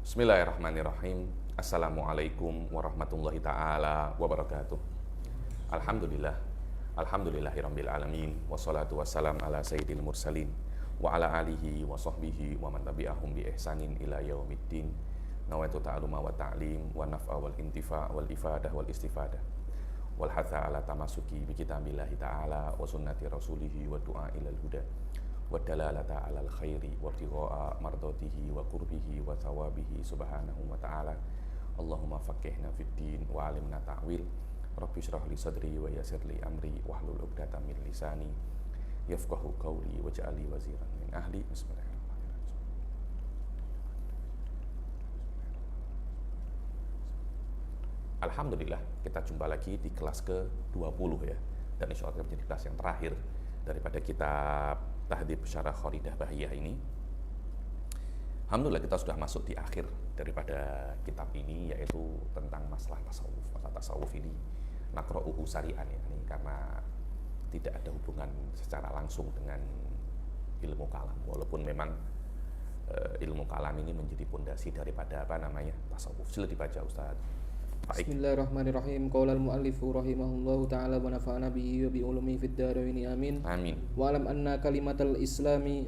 Bismillahirrahmanirrahim. Assalamualaikum warahmatullahi ta'ala wabarakatuh. Alhamdulillah. Alhamdulillahirabbil alamin. Wassalatu wassalam ala sayyidil mursalin wa ala alihi wa sahbihi wa man tabi'ahum bi ihsanin ila yaumiddin. Nawaitu ta'aluma wa ta'lim wa naf'a wal intifa' wal ifadah wal istifadah wal hatha ala tamasuki bi kitabillahi ta'ala wa sunnati rasulihi wa du'a ilal huda wa dalalata ala al-khairi wa ibtigha'a mardatihi wa qurbihi wa thawabihi subhanahu wa ta'ala. Allahumma faqihna fid din wa alimna ta'wil. Rabbi shrah li sadri wa yassir li amri wahlul 'uqdatam min lisani yafqahu qawli waj'al li waziran min ahli. Bismillahirrahmanirrahim. Alhamdulillah, kita jumpa lagi di kelas ke-20 ya. Dan insya Allah menjadi kelas yang terakhir daripada kitab Tahdhib Syarah Kharidah Bahiyah ini. Alhamdulillah kita sudah masuk di akhir daripada kitab ini, yaitu tentang masalah tasawuf. Masalah tasawuf ini naqra'uhu sari'an ya, ini karena tidak ada hubungan secara langsung dengan ilmu kalam, walaupun memang ilmu kalam ini menjadi pondasi daripada tasawuf. Sila dibaca Ustaz. Bismillahirrahmanirrahim. Qaulal muallifu rahimahullahu ta'ala wa nafa'ana bihi wa bi ulumihi fid dharain amin. Amin. Wa alam anna kalimatal islami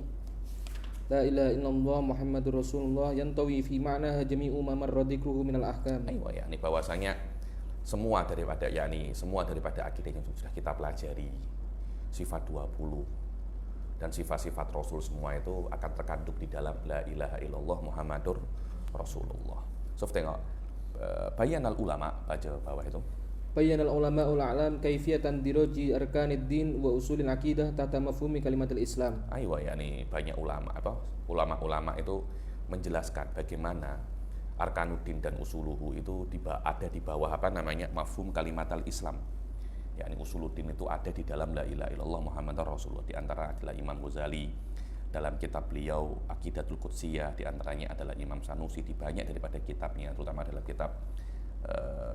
la ilaha illallah Muhammadur Rasulullah yantawi fi ma'naha jami'u ma marra dzikruhu minal ahkam. Aywa, yakni bahwasanya semua daripada akidah yang sudah kita pelajari, sifat 20 dan sifat-sifat Rasul semua itu akan terkandung di dalam la ilaha illallah Muhammadur Rasulullah. So tengok bayanal ulama, baca bawah itu. Bayanal ulama ul a'lam kaifiyatan diraji arkanid din wa usulil aqidah tahta mafhumi kalimatul Islam. Aywa, yakni banyak ulama itu menjelaskan bagaimana arkanuddin dan usuluhu itu ada di bawah mafhum kalimatul Islam. Yakni usuluddin itu ada di dalam la ilaha illallah Muhammadur Rasulullah. Di antara adalah Imam Ghazali dalam kitab beliau Aqidatul Qudsiyah, di antaranya adalah Imam Sanusi di banyak daripada kitabnya, terutama dalam kitab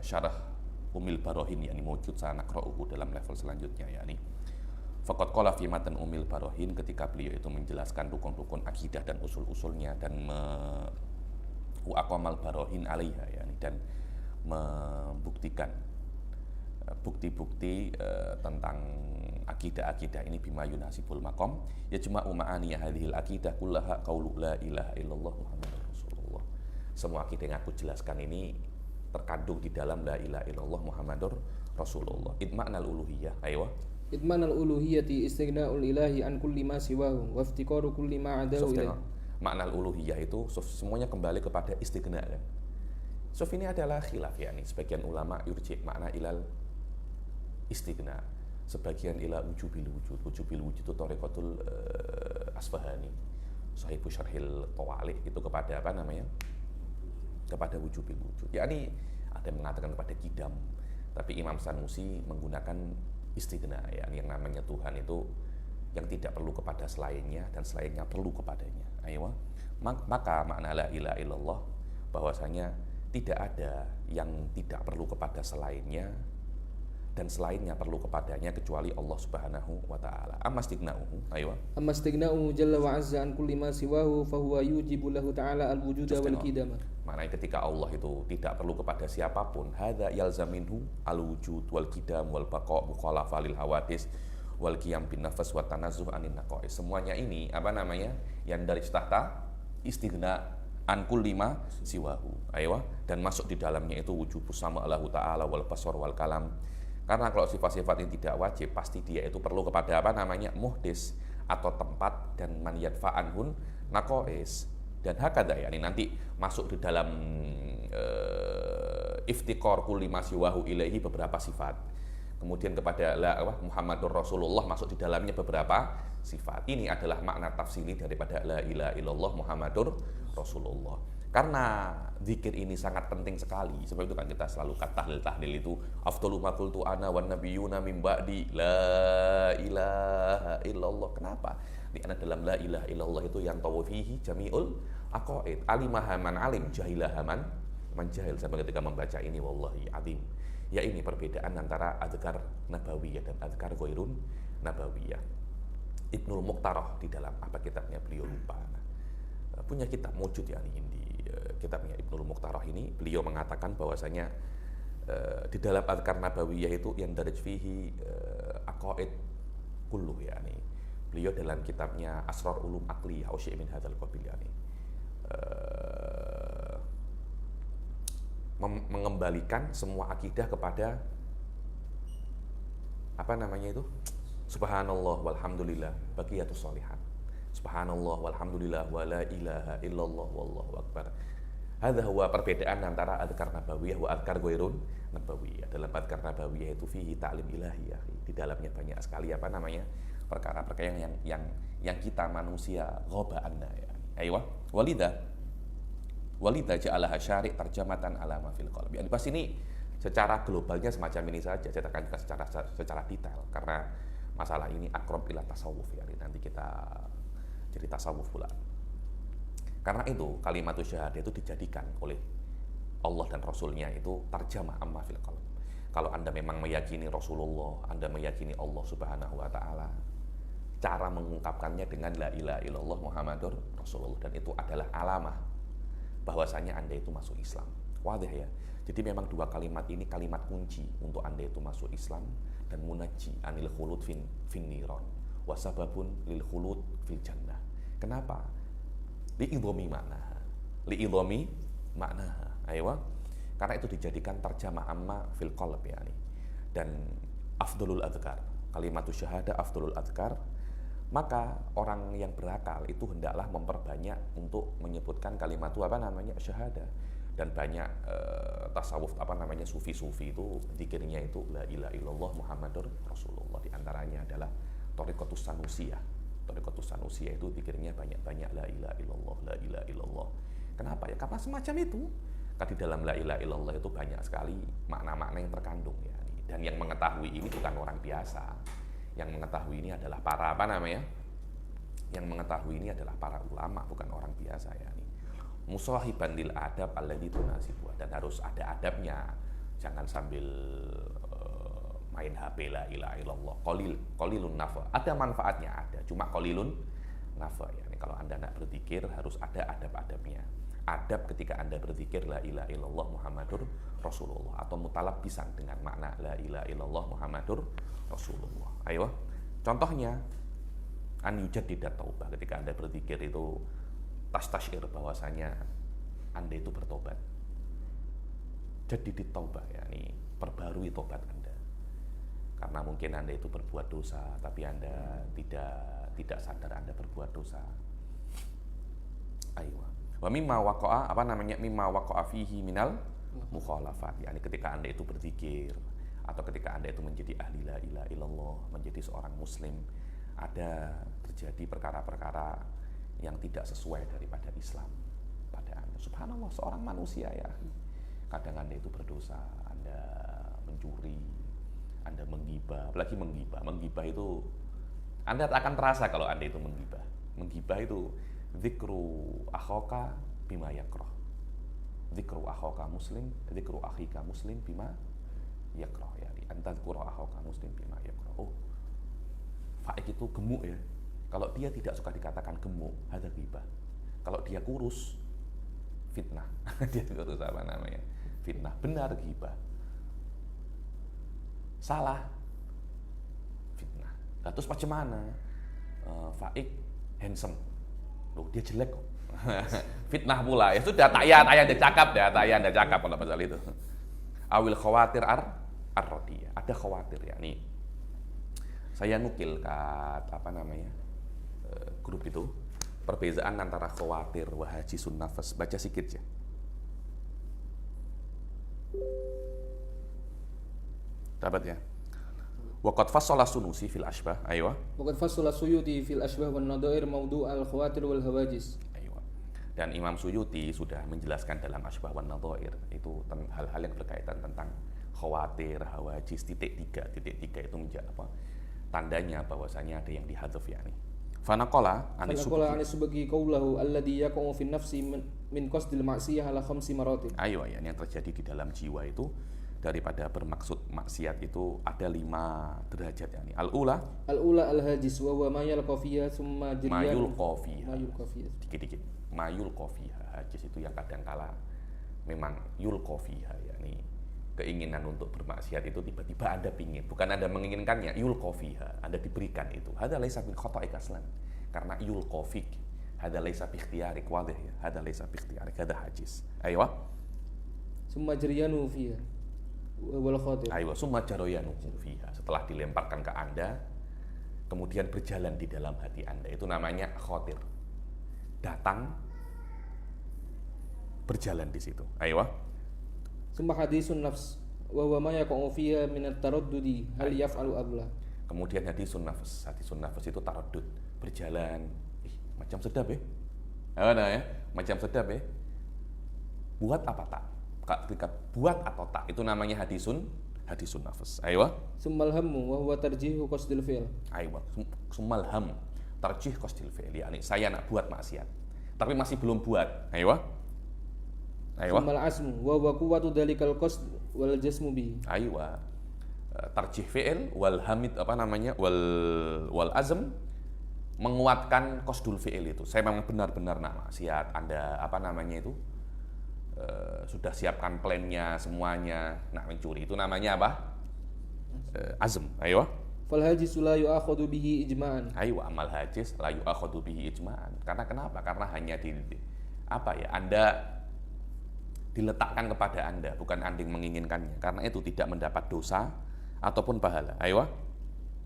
Syarah Umil Barohin, yakni mawjud sana naqra'uhu dalam level selanjutnya, yakni faqad qala fi matan Umil Barohin, ketika beliau itu menjelaskan rukun-rukun akidah dan usul-usulnya dan aqamal barohin alaiha, yakni dan membuktikan bukti-bukti tentang akidah-akidah ini bima yunasibul maqam ya cuma ma'ani hadhil akidah kullaha qaulu la ilaha illallah Muhammadur Rasulullah. Semua akidah yang aku jelaskan ini terkandung di dalam la ilaha illallah Muhammadur Rasulullah. Idma'nal uluhiyah. Aywa. Idmanal uluhiyati istighna'ul ilahi an kulli ma siwahu wa iftiqaru kulli ma adahu ilaih. Makna uluhiyah itu semuanya kembali kepada istighna kan. So ini adalah khilaf, yakni sebagian ulama yurji makna ilal istighna, sebagian ila wujubil wujud. Wujubil wujud itu Thariqatul Asfahani, Sahibu Syarhil Tawalik, itu kepada kepada wujubil wujud. Yakni ada yang mengatakan kepada kidam, tapi Imam Sanusi menggunakan istighna, yakni yang namanya Tuhan itu yang tidak perlu kepada selainnya dan selainnya perlu kepadanya. Aywa. Maka makna la ilaha illallah bahwasanya tidak ada yang tidak perlu kepada selainnya dan selainnya perlu kepadanya kecuali Allah Subhanahu wa taala. Ammastighna'uhu. Aywa. Ammastighna'uhu jalla wa azza an kulli ma siwahu fa huwa yujibu lahu ta'ala al-wujuda wal qidamah. Maknanya ketika Allah itu tidak perlu kepada siapapun, hadza yalzaminhu al-wujud wal qidam wal baqa' mukhalafa lil hawadis wal qiyam bin nafas wa tanazzuh anin naqais. Semuanya ini yang dari tahta istighna an kulli ma siwahu. Aywa. Dan masuk di dalamnya itu wujubus sama Allah taala wal basar wal kalam. Karena kalau sifat-sifat ini tidak wajib, pasti dia itu perlu kepada muhdis atau tempat, dan man yadfa'anhun naqais. Dan hakadha, yakni nanti masuk di dalam iftiqar kulli ma siwahu ilaihi beberapa sifat. Kemudian kepada Muhammadur Rasulullah masuk di dalamnya beberapa sifat. Ini adalah makna tafsiri daripada la ilaha illallah Muhammadur Rasulullah. Karena zikir ini sangat penting sekali, sebab itu kan kita selalu tahlil itu afdalu ma qultu ana wan nabiyuna min ba'di la ilaha illallah. Kenapa? Karena dalam la ilaha illallah itu yang tawafihi jami'ul aqaid, alimaha man alim, jahilaha man jahil. Sampai ketika membaca ini wallahi azim, ya ini perbedaan antara adzkar nabawiyah dan adzkar ghairun nabawiyah. Ibnul Muqtarah di dalam kitabnya beliau lupa, punya kitab mewujud, yakni di kitabnya Ibnul Mukhtarah ini, beliau mengatakan bahwasanya di dalam Adhkar Nabawiyah itu yang daraj fihi aqaid kulluh yani. Beliau dalam kitabnya Asrar Ulum Aqliyah au syai' min hadzal qabil yani mengembalikan semua akidah kepada apa namanya itu? Subhanallah walhamdulillah baqiyatus sholihat. Subhanallah walhamdulillah wa la ilaha illallah wallahu akbar. Hadza huwa perbedaan antara Adhkar Nabawiyah wa Adhkar Ghairun Nabawiyah. Dalam Adhkar Nabawiyah itu fihi ta'lim ilahi ya. Di dalamnya banyak sekali apa namanya? Perkara-perkara yang kita manusia ghaba anna ya. Aywa, walidha ja'alaha syari' tarjamatan ala ma fil qalbi. Yani pas ini secara globalnya semacam ini saja, saya akan secara detail karena masalah ini akrab ila tasawuf ya. Nanti kita jadi tasawuf pula. Karena itu kalimatus syahadah itu dijadikan oleh Allah dan Rasulnya itu tarjamah amma fil qalb. Kalau Anda memang meyakini Rasulullah, Anda meyakini Allah Subhanahu wa taala, cara mengungkapkannya dengan la ilaha illallah Muhammadur Rasulullah, dan itu adalah alamah bahwasanya Anda itu masuk Islam. Wadah ya. Jadi memang dua kalimat ini kalimat kunci untuk Anda itu masuk Islam dan munajji anil khulud fin niron wa sababun lil khulud fil jannah. Kenapa? Li'idhomi maknaha. Aywa. Karena itu dijadikan terjemah amma fil qalb ya. Dan afdalul adhkar, kalimatus syahadah afdalul adhkar. Maka orang yang berakal itu hendaklah memperbanyak untuk menyebutkan kalimat itu apa namanya syahadah. Dan banyak tasawuf apa namanya sufi-sufi itu zikirnya itu la ilaha illallah Muhammadur Rasulullah. Di antaranya adalah thariqatus sanusiyah. Thariqatus sanusiyah itu zikirnya banyak-banyak la ilaha illallah, la ilaha illallah. Kenapa ya? Karena semacam itu. Karena di dalam la ilaha illallah itu banyak sekali makna-makna yang terkandung ya. Dan yang mengetahui ini bukan orang biasa. Yang mengetahui ini adalah para apa namanya? Yang mengetahui ini adalah para ulama, bukan orang biasa ya. Musahiban lil adab alladzi tunasibu, dan harus ada adabnya. Jangan sambil main HP la ilaha illallah. Qalilun nafa. Ada manfaatnya ada, cuma qalilun nafa ya. Kalau Anda nak berzikir harus ada adab-adabnya. Adab ketika Anda berzikir la ilaha illallah Muhammadur Rasulullah atau mutalabbisan dengan makna la ilaha illallah Muhammadur Rasulullah. Ayo. Contohnya an yujaddidat taubah, ketika Anda berzikir itu tastasir bahwasanya Anda itu bertobat. Jadidit taubah yakni perbarui tobat Anda. Karena mungkin Anda itu berbuat dosa tapi Anda tidak sadar Anda berbuat dosa. Ayo. Wa mimma waqa'a apa namanya mimma waqa'a fihi minal mukhalafat. Yani ketika Anda itu berzikir atau ketika Anda itu menjadi ahli la ilaha illallah, menjadi seorang muslim, ada terjadi perkara-perkara yang tidak sesuai daripada Islam pada Anda. Subhanallah, seorang manusia ya. Kadang Anda itu berdosa, Anda mencuri, Anda menggibah, apalagi menggibah. Menggibah itu Anda akan terasa kalau Anda itu menggibah. Menggibah itu dzikru akhaka bima yakrah. Dzikru akhaka muslim, dzikru akhika muslim bima yakrah ya. Antadzkura akhaka muslim bima yakrah. Oh. Faik itu gemuk ya. Kalau dia tidak suka dikatakan gemuk, hadza ghibah. Kalau dia kurus, fitnah. Dia kurus apa namanya? Fitnah. Benar ghibah. Salah, fitnah. Nah, terus macam mana? Faik handsome. Loh, dia jelek kok. Fitnah pula. Ya sudah, tak ya Anda cakap kalau pasal itu. Awil khawatir ar-radiyah. Ada khawatir ya. Nih. Saya nukil ke apa namanya? Grup itu perbedaan antara khawatir wa hajisun nafas. Baca sikit ya. Dapat ya. Waqad fassala Sunusi fil Ashbah. Ayo. Waqad fassala Suyuti fil Ashbah wan Nadhair mawdu' al-khawatir wal hawajis. Ayo. Dan Imam Suyuti sudah menjelaskan dalam Ashbah wan Nadhair itu hal-hal yang berkaitan tentang khawatir, hawajis, titik tiga itu menjadi apa? Tandanya bahwasanya ada yang dihadzaf yakni. Fanaqala anis-subagi qaulahu alladhi yaqa'u fi nafsi min qasdil ma'siyah ala khamsi maratin. Ayo ya, yang terjadi di dalam jiwa itu daripada bermaksud maksiat itu ada 5 derajat yakni. Al-ula al-hajiz wa huwa ma yalqa fiha thumma mayul qafiyah. Dikit-dikit. mayul kofiha. Hajis itu yang kadangkala memang yul kofiha, yakni keinginan untuk bermaksiat itu tiba-tiba Anda pingin, bukan Anda menginginkannya, yul kofiha, Anda diberikan itu. Hadza laisa min khoto'ik aslan. Karena yul kofik, hadza laisa bi ikhtiyarik, wadih ya. Hadza laisa bi ikhtiyarik, hadza hajis. Aywa. Summa jaryanu fiha wal khatir. Aywa, summa jaryanu fiha. Setelah dilemparkan ke Anda, kemudian berjalan di dalam hati Anda, itu namanya khotir. Datang, berjalan di situ. Aywa. Summa hadisun nafs wa huwa ma yaqa'u fiha min at-taraddudi hal yaf'alu abla. Kemudian hadisun nafs. Hadisun nafs itu taraddud, berjalan. Macam sedap ya. Nah, ya, macam sedap ya. Buat apa tak? Ketika buat atau tak, itu namanya hadisun nafs. Aywa. Summal hammu wa huwa tarjihu qasdil fi'l. Aywa. Summal ham, tarjih qasdil fi'l. Yani saya nak buat maksiat, tapi masih belum buat. Aywa. Aywa. Summal azmu wa huwa quwwatu dalikal qasd wal jasmu bihi. Aywa. Tarjih fi'il wal hamid wal azm, menguatkan qasdul fi'il itu. Saya memang benar-benar nak maksiat. Anda sudah siapkan plannya semuanya, nak mencuri, itu namanya apa? Azm. Aywa. Fal hajis la yu'akhadhu bihi ijma'an. Aywa, amal hajis la yu'akhadhu bihi ijma'an. Karena kenapa? Karena hanya Anda diletakkan kepada Anda, bukan Anda yang menginginkannya. Karena itu tidak mendapat dosa ataupun pahala. Aywa.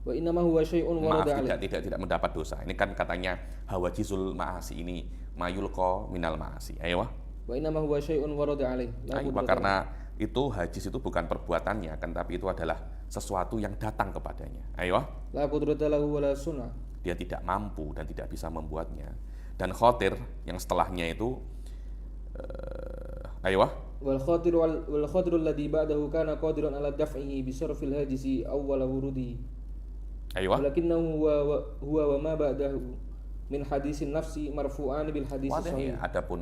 Wa innama huwa syai'un warada alaih. Tidak mendapat dosa. Ini kan katanya hawajizul ma'asi, ini mayulqa minal ma'asi. Aywa. Wa innama huwa syai'un warada alaih. Aywa, karena itu hajis itu bukan perbuatannya, kan, tapi itu adalah sesuatu yang datang kepadanya. Aywa. La qudrata lahu wala sunnah. Dia tidak mampu dan tidak bisa membuatnya. Dan khotir yang setelahnya itu aywa. Wal khatir alladhi ba'dahu kana qadiran ala daf'ihi bi sarfil hajisi awwala wurudi. Aywa. Walakinnahu huwa wa ma ba'dahu min hadisin nafsi marfu'an bil hadis sahih. Adapun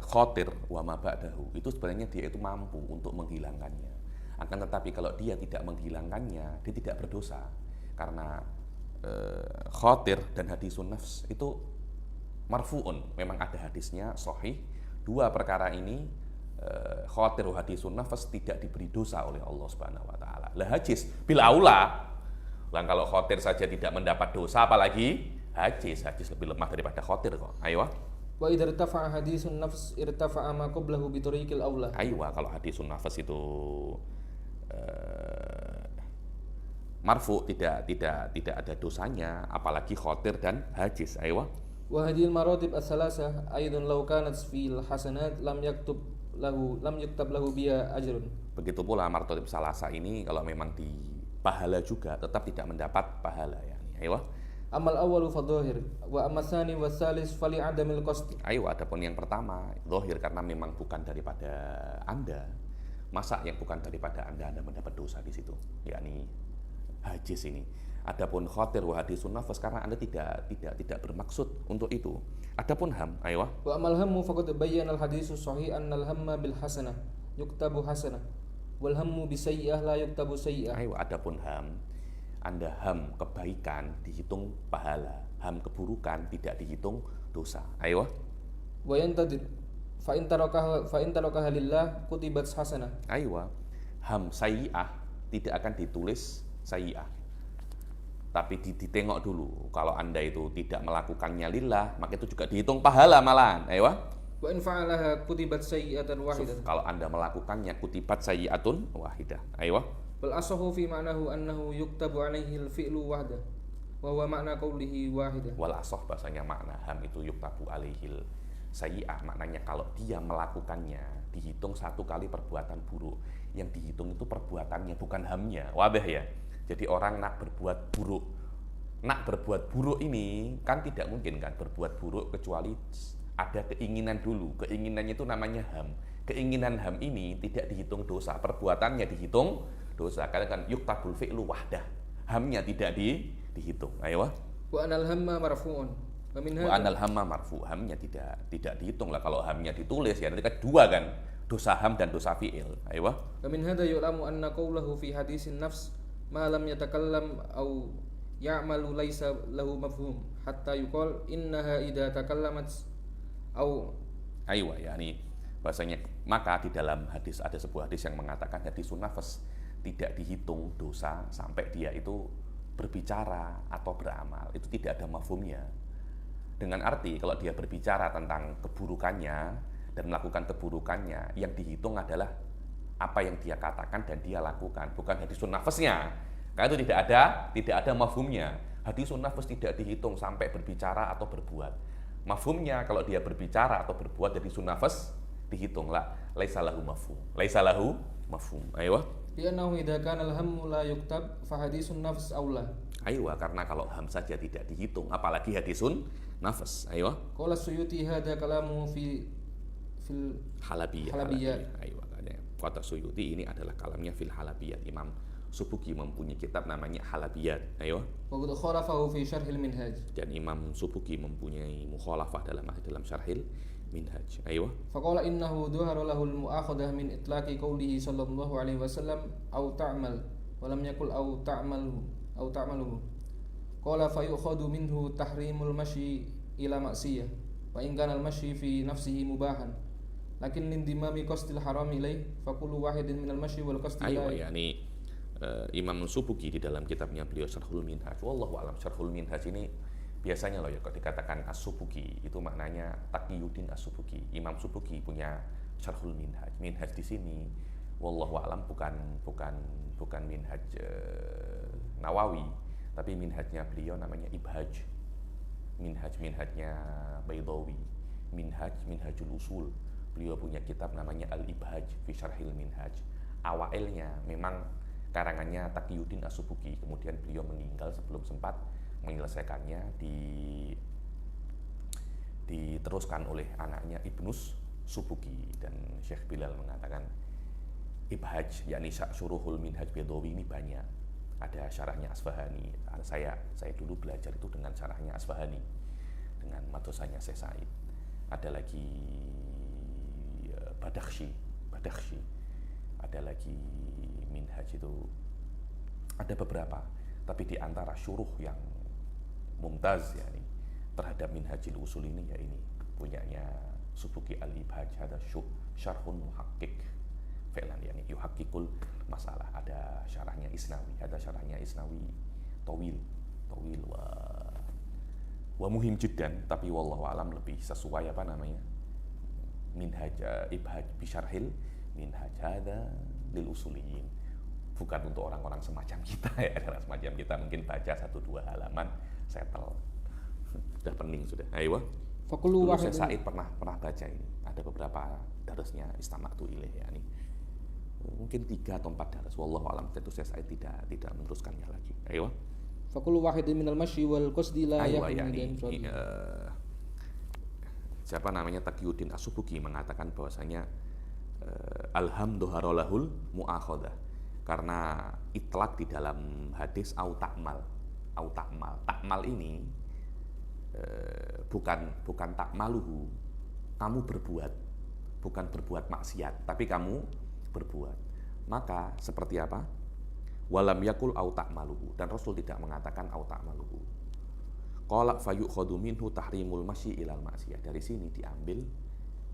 khotir wa ma ba'dahu itu sebenarnya dia itu mampu untuk menghilangkannya. Akan tetapi kalau dia tidak menghilangkannya, dia tidak berdosa. Karena khotir dan hadisun nafs itu marfu'un, memang ada hadisnya sahih. Dua perkara ini, khawatir hadisun nafas, tidak diberi dosa oleh Allah Subhanahu wa taala. Lah hajis bil aula. Lah kalau khawatir saja tidak mendapat dosa, apalagi hajis lebih lemah daripada khawatir kok. Aywa. Wa idza irtafa'a hadisun nafs irtafa'a ma qablahu bi tariqil aula. Aywa, kalau hadisun nafas itu marfu, tidak ada dosanya, apalagi khawatir dan hajis. Aywa. Wa hadhil maratib as-salasah aidan law kanat fil hasanat lam yuktab lahu biha ajrun. Begitu pula maratib salasa ini kalau memang di pahala juga tetap tidak mendapat pahala, ya. Aywa. Amal awwalu fa dhahir wa amma tsani wa tsalis fali adamil qasd. Aywa, adapun yang pertama dhahir karena memang bukan daripada Anda. Masa yang bukan daripada Anda mendapat dosa di situ, yakni hajis ini. Adapun khatir wa hadisun nafas karena Anda tidak bermaksud untuk itu. Adapun ham, aywa. Wa amal hammu faqad bayyana al hadisu sahih anna al hamma bil hasanah yuktabu hasanah wal hammu bi sayyi'ah la yuktabu sayyi'ah. Aywa, adapun ham, Anda ham kebaikan dihitung pahala, ham keburukan tidak dihitung dosa. Aywa. Wa yantadir fa in tarakaha lillah kutibat hasanah. Aywa. Ham sayyi'ah tidak akan ditulis sayyi'ah. Tapi ditengok dulu, kalau Anda itu tidak melakukannya lillah, maka itu juga dihitung pahala malahan. Aywa. Wa in fa'alaha kutibat sayyi'atan wahidah. Kalau Anda melakukannya kutibat sayyi'atun wahidah. Aywa. Bal asahu fi ma'nahu annahu yuktabu 'alaihi al-fi'lu wahdah wa huwa ma'na qawlihi wahidah. Wal asah bahasanya makna ham itu yuktabu 'alaihi sayyi'ah, maknanya kalau dia melakukannya dihitung satu kali perbuatan buruk. Yang dihitung itu perbuatannya, bukan hamnya. Wadah ya. Jadi orang nak berbuat buruk ini kan tidak mungkin kan berbuat buruk kecuali ada keinginan dulu. Keinginannya itu namanya ham. Keinginan ham ini tidak dihitung dosa, perbuatannya dihitung dosa. Karena kan yuktabul fi'lu wahdah. Hamnya tidak dihitung. Ayo. Wa anal hamma marfu'un. Wa anal hamma marfu'. Hamnya tidak dihitung lah. Kalau hamnya ditulis ya nanti kan dua kan. Dosa ham dan dosa fi'il. Ayo. Wa min hadza yu'lamu anna qawlahu fi hadisin nafs ma lam yatakallam au ya'malu laisa lahu mafhum hatta yuqal innaha idza takallamat au Aywa, yakni bahasanya maka di dalam hadis ada sebuah hadis yang mengatakan hadisun nafas tidak dihitung dosa sampai dia itu berbicara atau beramal, itu tidak ada mafhumnya. Dengan arti kalau dia berbicara tentang keburukannya dan melakukan keburukannya, yang dihitung adalah apa yang dia katakan dan dia lakukan, bukan hadisun nafasnya. Karena itu tidak ada mafhumnya. Hadisun nafas tidak dihitung sampai berbicara atau berbuat. Mafhumnya kalau dia berbicara atau berbuat hadisun nafas dihitunglah laisa lahu mafhum. Laisa lahu mafhum. Ayo. li'annahu idza kana al-hammu la yuktab fa hadisun nafs aula. Ayo, karena kalau ham saja tidak dihitung, apalagi hadisun nafas. Ayo. Qala Suyuti hadza kalamu fil Halabiyah. Ayo. Kata Suyuti ini adalah kalamnya fil halabiyat. Imam Subuki mempunyai kitab namanya Halabiyat. Ayo. wa qad khalafahu fi syarhil minhaj. Dan Imam Subuki mempunyai mukhalafah dalam syarhil minhaj. Ayo. Faqala innahu dhuhara lahu al-mu'akhadah min itlaqi qawlihi sallallahu alaihi wasallam au ta'mal wa lam yakul au ta'maluhu. Qala fa yu'khadhu minhu tahrimul masyi ila ma'siyah wa in kana al-masyi fi nafsihi mubahan. Lakin lindimami qasdil haram ilaih fa kullu wahidin minal masyi wal qasdi Ayo, yakni Imam Subuki di dalam kitabnya beliau Syarhul Minhaj. Wallahu a'lam. Syarhul Minhaj ini biasanya loh ya kalau dikatakan As-Subuki itu maknanya Taqiyuddin As-Subuki. Imam Subuki punya Syarhul Minhaj. Minhaj di sini wallahu a'lam bukan Minhaj Nawawi, tapi minhajnya beliau namanya Ibhaj. Minhajnya Baydawi. Minhajul Usul. Beliau punya kitab namanya Al-Ibhaj fi Syarhil Minhaj. Awailnya memang karangannya Taqiyuddin As-Subuki, kemudian beliau meninggal sebelum sempat menyelesaikannya, diteruskan oleh anaknya Ibnus Subuki. Dan Syekh Bilal mengatakan Ibhaj, yakni Syuruhul Minhaj Baydawi ini banyak. Ada syarahnya Asfahani. Saya dulu belajar itu dengan syarahnya Asfahani, dengan madrasahnya Syekh Said. Ada lagi Badakhshi. Ada lagi Minhaj itu ada beberapa, tapi di antara syuruh yang mumtaz yakni terhadap Minhajul Usul ini ya ini punyanya Subuki Al-Ibhaj. Ada syarhun muhakkik fi'lan yakni yuhakkikul masalah. Ada syarahnya Isnawi tawil wa muhim jiddan, tapi wallahu alam lebih sesuai apa namanya Minhaj Ibhaj bi syarhil Minhaj hada lil usuliyin, bukan untuk orang-orang semacam kita ya. Karena semacam kita mungkin baca 1-2 halaman settle sudah pening sudah. Ayo. Dulu Syekh Said pernah baca ini. Ada beberapa darasnya istama'tu ilaih yakni mungkin 3 atau 4 daras. Wallahu alam. Tentu Syekh Said tidak meneruskannya lagi. Ayo. Faqulu wahidin minal masyi wal qasdi la yakun. Siapa namanya Taqiyuddin As-Subuki mengatakan bahwasanya alhamdulillahul mu'akhadah, karena itlak di dalam hadis au ta'mal. Ta'mal ini bukan ta'maluhu, kamu berbuat, bukan berbuat maksiat, tapi kamu berbuat. Maka seperti apa? Walam yakul au ta'maluhu, dan Rasul tidak mengatakan au ta'maluhu. Qala fayukhadhu minhu tahrimul masyi ilal maksiyah. Dari sini diambil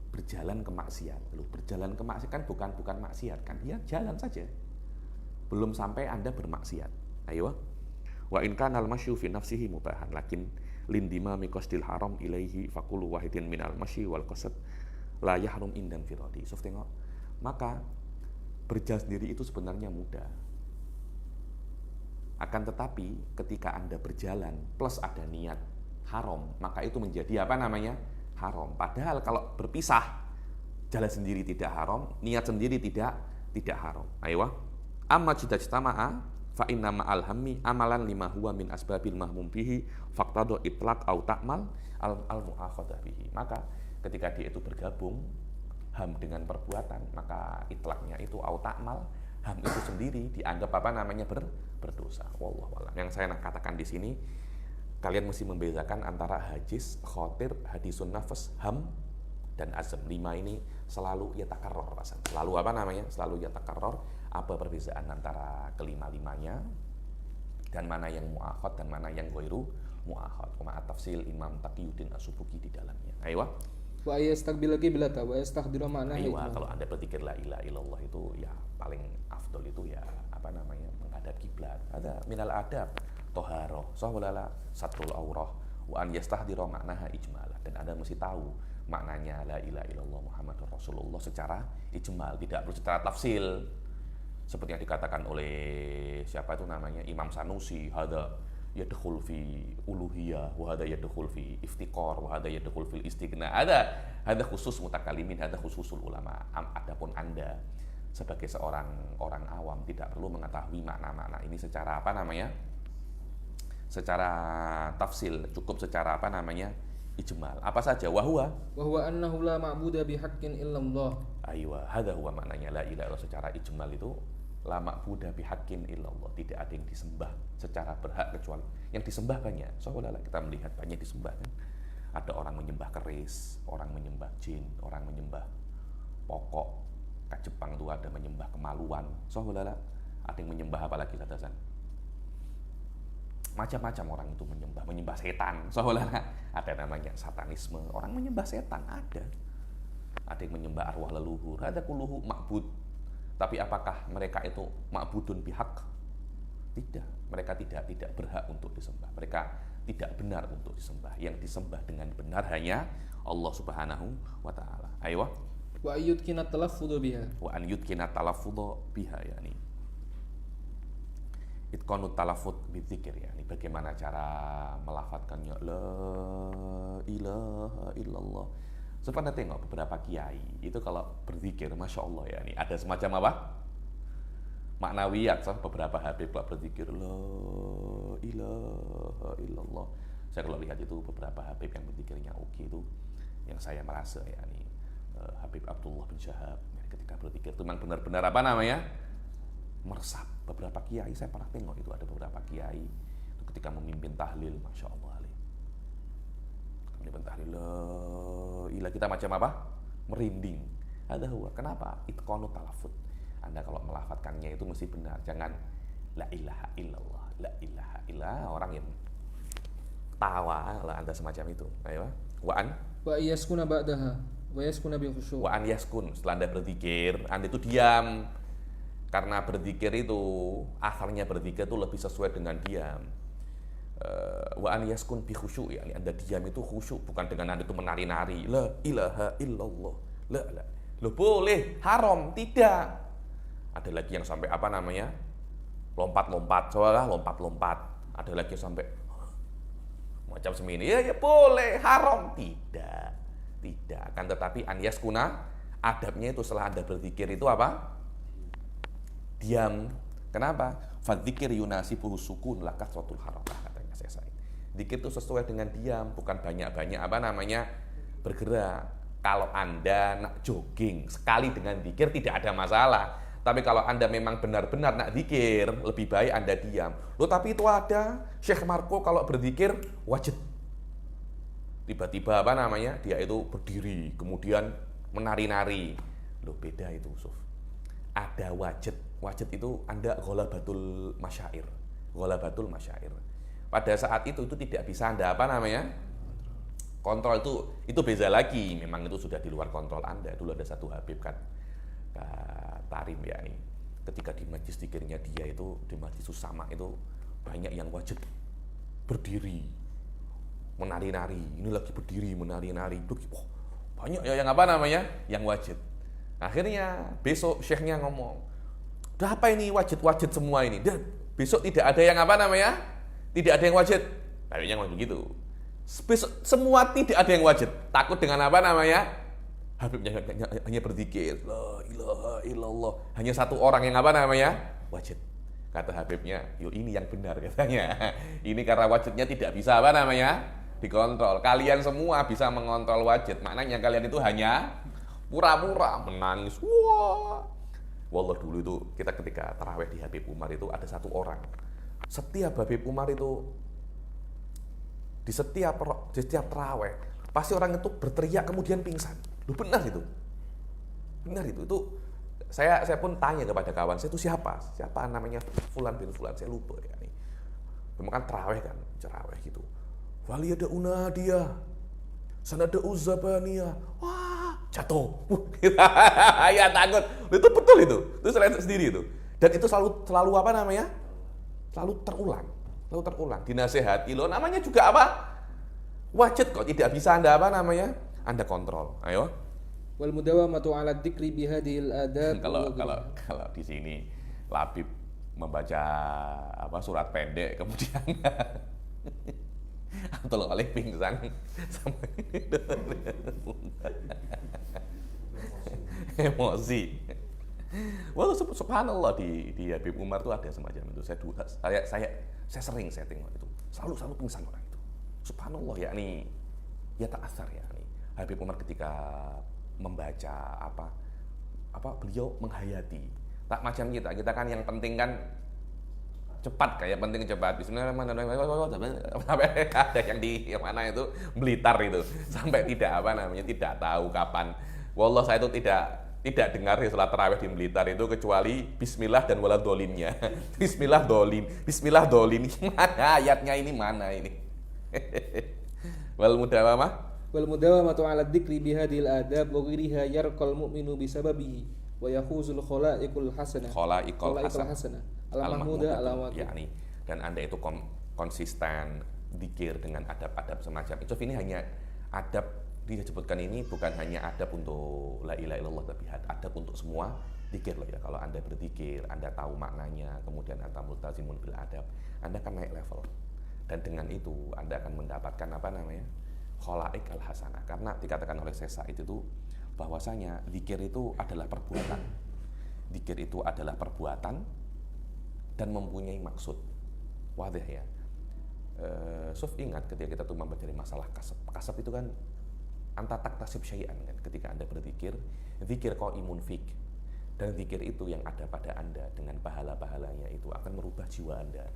berjalan ke maksiat. Loh, berjalan ke maksiat kan bukan maksiat kan? Ya jalan saja. Belum sampai Anda bermaksiat. Ayo. Wa in kana al-masyu fi nafsihi mubahan lakin lindima miqasdil haram ilaihi faqulu wahidin minal masyi wal qasd la yahrum indan firadi. So tengok. Maka berjalan sendiri itu sebenarnya mudah. Akan tetapi ketika Anda berjalan plus ada niat haram, maka itu menjadi apa namanya? Haram. Padahal kalau berpisah, jalan sendiri tidak haram, niat sendiri tidak haram. Ayo. Amma jitama'a fa inna ma'al hammi amalan lima huwa min asbabil mahmum bihi faqtadu itlaq au ta'mal al mu'akhadah bihi. Maka ketika dia itu bergabung ham dengan perbuatan, maka itlaqnya itu au ta'mal, ham itu sendiri dianggap apa namanya berdosa. Wallahu a'lam. Yang saya nak katakan di sini, kalian mesti membedakan antara hajis, khotir, hadisun nafas, ham, dan azam. 5 ini selalu yatakarror rasanya. Selalu apa namanya? Selalu yatakarror. Apa perbedaan antara kelima-limanya? dan mana yang mu'akhad dan mana yang ghairu mu'akhad. Ma'at tafsil Imam Taqiyuddin As-Subki di dalamnya. Ayo. Wa yastaqbil qiblata wa yastahdira ma'naha. Ayo, kalau Anda berpikir la ilaha illallah itu ya paling afdol itu ya menghadap kiblat. Ada minal adab toharoh, sahwalala satrul aurah, wa an yastahdira ma'naha ijmalah. Dan Anda mesti tahu maknanya la ilaha illallah Muhammadur Rasulullah secara ijmal, tidak perlu secara tafsil. Seperti yang dikatakan oleh siapa itu namanya Imam Sanusi, hada yadkhul fi uluhiyah wa hada yadkhul fi iftiqar wa hada yadkhul fil istighna. Ada khusus mutakalimin, ada khususul ulama. Adapun Anda sebagai seorang orang awam tidak perlu mengetahui makna-makna ini secara secara tafsil, cukup secara ijmal. Apa saja? Wa huwa annahu la ma'buda bihaqqin illallah. Aywa, hadza huwa maknanya la ilaha illallah secara ijmal itu la ma'buda bihaqqin illallah, tidak ada yang disembah secara berhak kecuali yang disembah banyak. Soalnya kita melihat banyak disembah kan. Ada orang menyembah keris, orang menyembah jin, orang menyembah pokok. Kat Jepang itu ada menyembah kemaluan. Soalnya ada yang menyembah apa lagi katakan? Macam-macam orang itu menyembah setan. Soalnya ada namanya satanisme, orang menyembah setan ada. Ada yang menyembah arwah leluhur, ada kuluhu ma'bud. Tapi apakah mereka itu ma'budun bihaq? Tidak, mereka tidak berhak untuk disembah. Mereka tidak benar untuk disembah. Yang disembah dengan benar hanya Allah Subhanahu wa taala. Ayo. Wa ayyudkina talaffudhu biha. Wa an yudkina talaffudhu biha, yakni itqanut talaffudz bidzikir, yakni bagaimana cara melafadzkannya la ilaha illallah. Sebab Anda tengok beberapa kiai itu kalau berzikir, masya Allah ya, ini ada semacam apa? Maknawiyat. Beberapa habib kalau berzikir la ilaha illallah. Saya kalau lihat itu beberapa habib yang berzikirnya oke itu, yang saya merasa ya ini Habib Abdullah bin Syahab ketika berzikir itu memang benar-benar meresap. Beberapa kiai saya pernah tengok itu, ada beberapa kiai itu ketika memimpin tahlil, masya Allah. Tahlil la ilah, kita macam apa? Merinding. Ada huwa. Kenapa? Itqanut talaffuz. Anda kalau melafadzkannya itu mesti benar. Jangan la ilaha illallah, la ilaha illallah. Orang yang tawa lah Anda semacam itu. Ayo. Wa yaskuna ba'daha wa yaskuna bi khusyu'. Wa an yaskun, setelah Anda berzikir, Anda itu diam. Karena berzikir itu asalnya berzikir itu lebih sesuai dengan diam. Wa an yaskun bi khusyu', yakni Anda diam itu khusyuk, bukan dengan Anda itu menari-nari la ilaha illallah. La. Loh boleh, haram tidak. Ada lagi yang sampai lompat-lompat, soalnya lompat-lompat. Ada lagi yang sampai macam semini. Ya boleh, haram tidak. Kan tetapi an yaskuna, adabnya itu setelah Anda berzikir itu apa? Diam. Kenapa? Fadzikir yunasibuhu sukun la kasratul harakah, katanya saya. Zikir itu sesuai dengan diam, bukan banyak-banyak bergerak. Kalau Anda nak jogging sekali dengan zikir tidak ada masalah. Tapi kalau Anda memang benar-benar nak zikir, lebih baik Anda diam. Loh tapi itu ada Syekh Marco kalau berzikir wajib. Tiba-tiba dia itu berdiri, kemudian menari-nari. Loh beda itu, Suf. Ada wajib. Wajib itu Anda ghalabatul masyair. Pada saat itu tidak bisa Anda kontrol. Itu beza lagi. Memang itu sudah di luar kontrol Anda. Dulu ada satu habib kan, Tarim ya ini. Ketika di majlis zikirnya dia itu, di majlis Usama itu banyak yang wajib berdiri, menari-nari. Ini lagi berdiri menari-nari. Banyak ya yang yang wajib. Akhirnya besok syekhnya ngomong, udah apa ini wajib semua ini. Dan besok tidak ada yang tidak ada yang wajib. Habibnya ngomong begitu. Besok semua tidak ada yang wajib. Takut dengan Habibnya hanya berzikir la ilaha illallah. Hanya satu orang yang wajib. Kata Habibnya, yo ini yang benar katanya. Ini karena wajibnya tidak bisa dikontrol. Kalian semua bisa mengontrol wajib. Maknanya kalian itu hanya pura-pura menangis. Wah. Wallah dulu itu kita ketika tarawih di Habib Umar itu ada satu orang. Setiap Habib Umar itu di setiap tarawih pasti orang itu berteriak kemudian pingsan. Loh benar itu. Itu saya pun tanya kepada kawan saya itu siapa namanya Fulan bin Fulan, saya lupa ya nih. Kemudian terawih kan, cerawih gitu. Waliyada unadiyah, sanada uzabaniyah, wah jatuh. Ya takut, itu betul itu sendiri itu. Dan itu selalu apa namanya? Selalu terulang, dinasehati. Lo namanya juga apa? Wajib kok, tidak bisa Anda apa namanya? Anda kontrol. Ayo. Wal mudawamatu 'ala dzikri bihadhil adab. Kalau di sini Labib membaca apa surat pendek kemudian Abdul Khalif pingsan sama emosi. Walau subhanallah di Habib Umar tuh ada semacam itu. Saya sering saya tengok itu. Selalu pingsan orang itu. Subhanallah yakni ya ta'athar yakni. Habib Umar ketika membaca apa beliau menghayati. Tak macam kita kan yang penting kan cepat, kayak penting cepat. Bismillahirrahmanirrahim. Sampai ada yang di mana itu Blitar itu sampai tidak apa namanya tidak tahu kapan. Wallah saya itu tidak dengar sholat tarawih di Blitar itu kecuali Bismillah dan waladzolimnya. Bismillah dolin. Mana ayatnya ini mana ini? Wal mudawamatu 'ala dzikri bihadhil adab wa ghiriha yarqal mu'minu bisababihi wa yakhuzul khalaiqul hasanah. Al-mahmudah yakni dan Anda itu konsisten dzikir dengan adab-adab semacam itu. Ini hanya adab disebutkan ini bukan hanya adab untuk la ilaha illallah, tapi adab untuk semua dzikir loh ya. Kalau Anda berzikir, Anda tahu maknanya, kemudian Anda multazimun bil adab, Anda akan naik level. Dan dengan itu Anda akan mendapatkan apa namanya? Khalaik al-hasanah. Karena dikatakan oleh Syekh Said itu bahwasanya zikir itu adalah perbuatan. Zikir itu adalah perbuatan dan mempunyai maksud. Wadah ya. Suf ingat ketika kita tuh membahas masalah kasab. Kasab itu kan anta taktasib syai'an kan. Ketika Anda berzikir, zikir qaimun fik. Dan zikir itu yang ada pada Anda dengan pahala-pahalanya itu akan merubah jiwa Anda.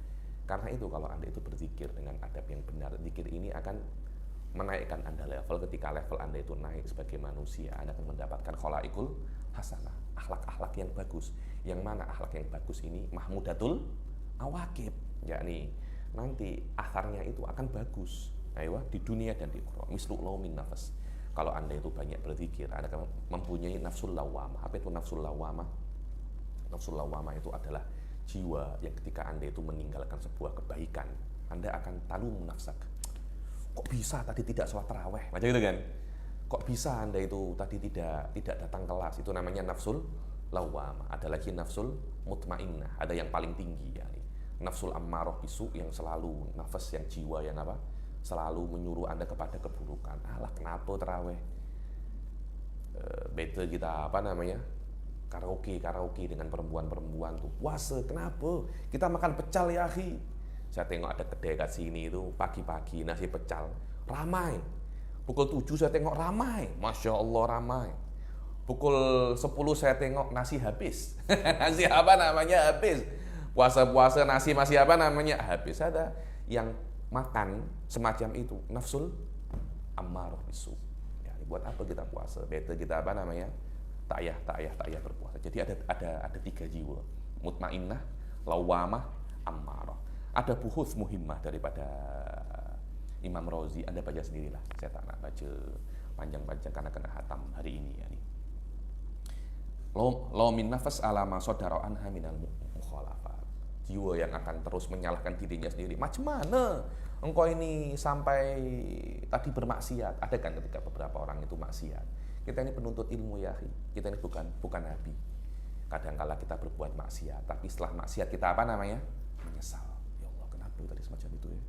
Karena itu kalau Anda itu berzikir dengan adab yang benar, zikir ini akan menaikkan Anda level. Ketika level Anda itu naik sebagai manusia, Anda akan mendapatkan khalaikul hasanah, akhlak-akhlak yang bagus. Yang mana akhlak yang bagus ini mahmudatul awakib, yakni nanti asarnya itu akan bagus. Ayo, di dunia dan di akhirat. Mislu laumin nafas. Kalau Anda itu banyak berzikir, Anda akan mempunyai nafsul lawamah. Apa itu nafsul lawamah? Nafsul lawamah itu adalah jiwa yang ketika Anda itu meninggalkan sebuah kebaikan, Anda akan talum nafsak. Kok bisa tadi tidak sholat tarawih? Macam itu kan? Kok bisa Anda itu tadi tidak datang kelas? Itu namanya nafsul lawamah. Ada lagi nafsul mutmainnah. Ada yang paling tinggi ya. Nafsul ammarah bisu yang selalu nafas yang jiwa yang apa? Selalu menyuruh Anda kepada keburukan. Alah kenapa tarawih? Beda kita apa namanya? Karaoke dengan perempuan tuh. Puasa kenapa? Kita makan pecal ya akhi. Saya tengok ada kedai kat sini itu pagi-pagi nasi pecal ramai. Pukul 7 saya tengok ramai. Masya Allah ramai. Pukul 10 saya tengok nasi habis. Nasi apa namanya habis. Puasa-puasa nasi masih apa namanya habis. Ada yang makan semacam itu. Nafsul ammarah bisu. Ya, buat apa kita puasa? Better kita apa namanya? Ta'yah berpuasa. Jadi ada 3 jiwa. Mutmainnah, lawamah, ammarah. Ada buhus muhimmah daripada Imam Razi. Anda baca sendirilah. Saya tak nak baca panjang-panjang karena kena hatam hari ini. Yani. Law min nafas alama sodara anha minal mukhalafat. Jiwa yang akan terus menyalahkan dirinya sendiri. Macam mana engkau ini sampai tadi bermaksiat? Ada kan ketika beberapa orang itu maksiat. Kita ini penuntut ilmu ya. Kita ini bukan nabi. Kadang-kala kita berbuat maksiat, tapi setelah maksiat kita apa namanya? Menyesal. Tadi semacam itu ya.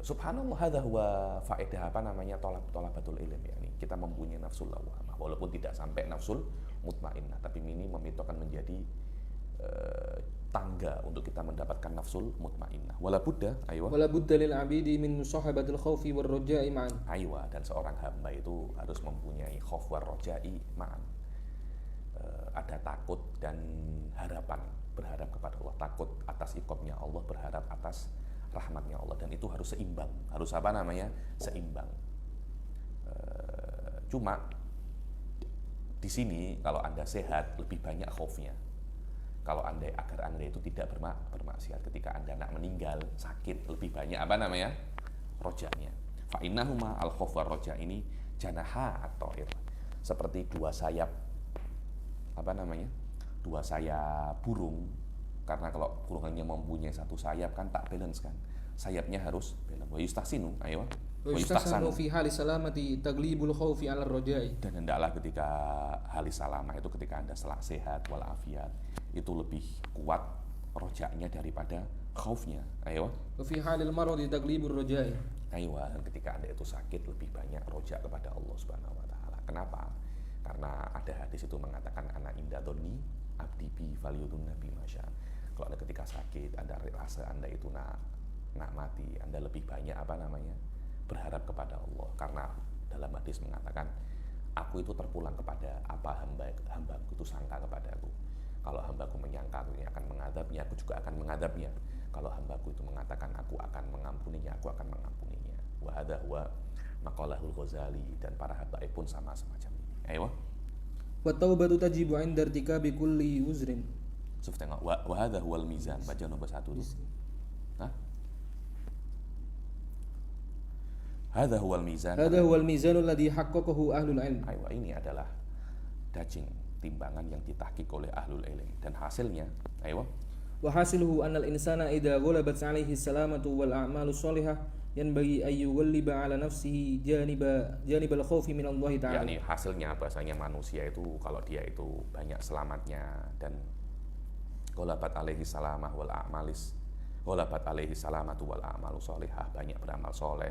Subhanallah, hadza huwa faedah apa namanya thalabatul ilm ya. Kita mempunyai nafsul lawamah walaupun tidak sampai nafsul mutmainnah, tapi ini akan menjadi tangga untuk kita mendapatkan nafsul mutmainnah. Wala budda lil abidi min musahabatil khaufi war raja'i ma'an. Aywa, dan seorang hamba itu harus mempunyai khauf war raja'i ma'an. Ada takut dan harapan, berharap kepada Allah, takut atas iqabnya Allah, berharap atas rahmatnya Allah, dan itu harus seimbang. Harus apa namanya? Seimbang. Cuma di sini kalau Anda sehat lebih banyak khaufnya. kalau anda agar anda itu tidak bermaksiat ketika anda nak meninggal sakit, lebih banyak apa namanya rojanya. Fa innahuma al khauf war roja ini janaha at-thair, seperti dua sayap apa namanya dua sayap burung. Karena kalau burung hanya mempunyai satu sayap kan tak balance kan, sayapnya harus balance. Wa yustahsinu, ayo Wa yustahsanu fi hali salamati taglibul khaufi 'ala ar-raja'i. Dan hendaklah ketika halis salamah itu ketika anda sehat walafiat itu lebih kuat rojaknya daripada khaufnya. Ayo. Wa fi halil maradi taglibur raja'i. Ayo, dan ketika anda itu sakit lebih banyak rojak kepada Allah Subhanahu Wa Taala. Kenapa? Karena ada hadis itu mengatakan ana inda dhanni abdi bi falyudun nabi masya. Kalau anda ketika sakit, anda rasa anda itu nak mati, anda lebih banyak apa namanya berharap kepada Allah. Karena dalam hadis mengatakan, aku itu terpulang kepada apa hambaku itu sangka kepadaku. Kalau hambaku menyangka aku akan mengadabnya, aku juga akan mengadabnya. Kalau hambaku itu mengatakan aku akan mengampuninya, aku akan mengampuninya. Wa hadza huwa maqalahul Ghazali, dan para habaib pun sama semacam ini. Ayo. Wa taubatu tajibu 'inda irtikabi kulli uzrin. Suf tengok wa hadza huwal mizan, baca nomor 1 dulu. Hah? Hadza huwal mizan. Hadza huwal mizanul ladzi haqqaqahu ahlul ilm. Ayo, ini adalah dajing timbangan yang ditahqiq oleh ahlul ilm, dan hasilnya ayo Wa hasiluhu annal insana idza ghalabat 'alaihi salamatu wal a'malu shalihah yanbaghi ay yughalliba 'ala nafsihi janibal khaufi min Allah ta'ala. yakni hasilnya bahasanya manusia itu kalau dia itu banyak selamatnya dan ghalabat alaihi salamah wal a'malis ghalabat alaihi salamatu wal a'malu shalihah, banyak beramal soleh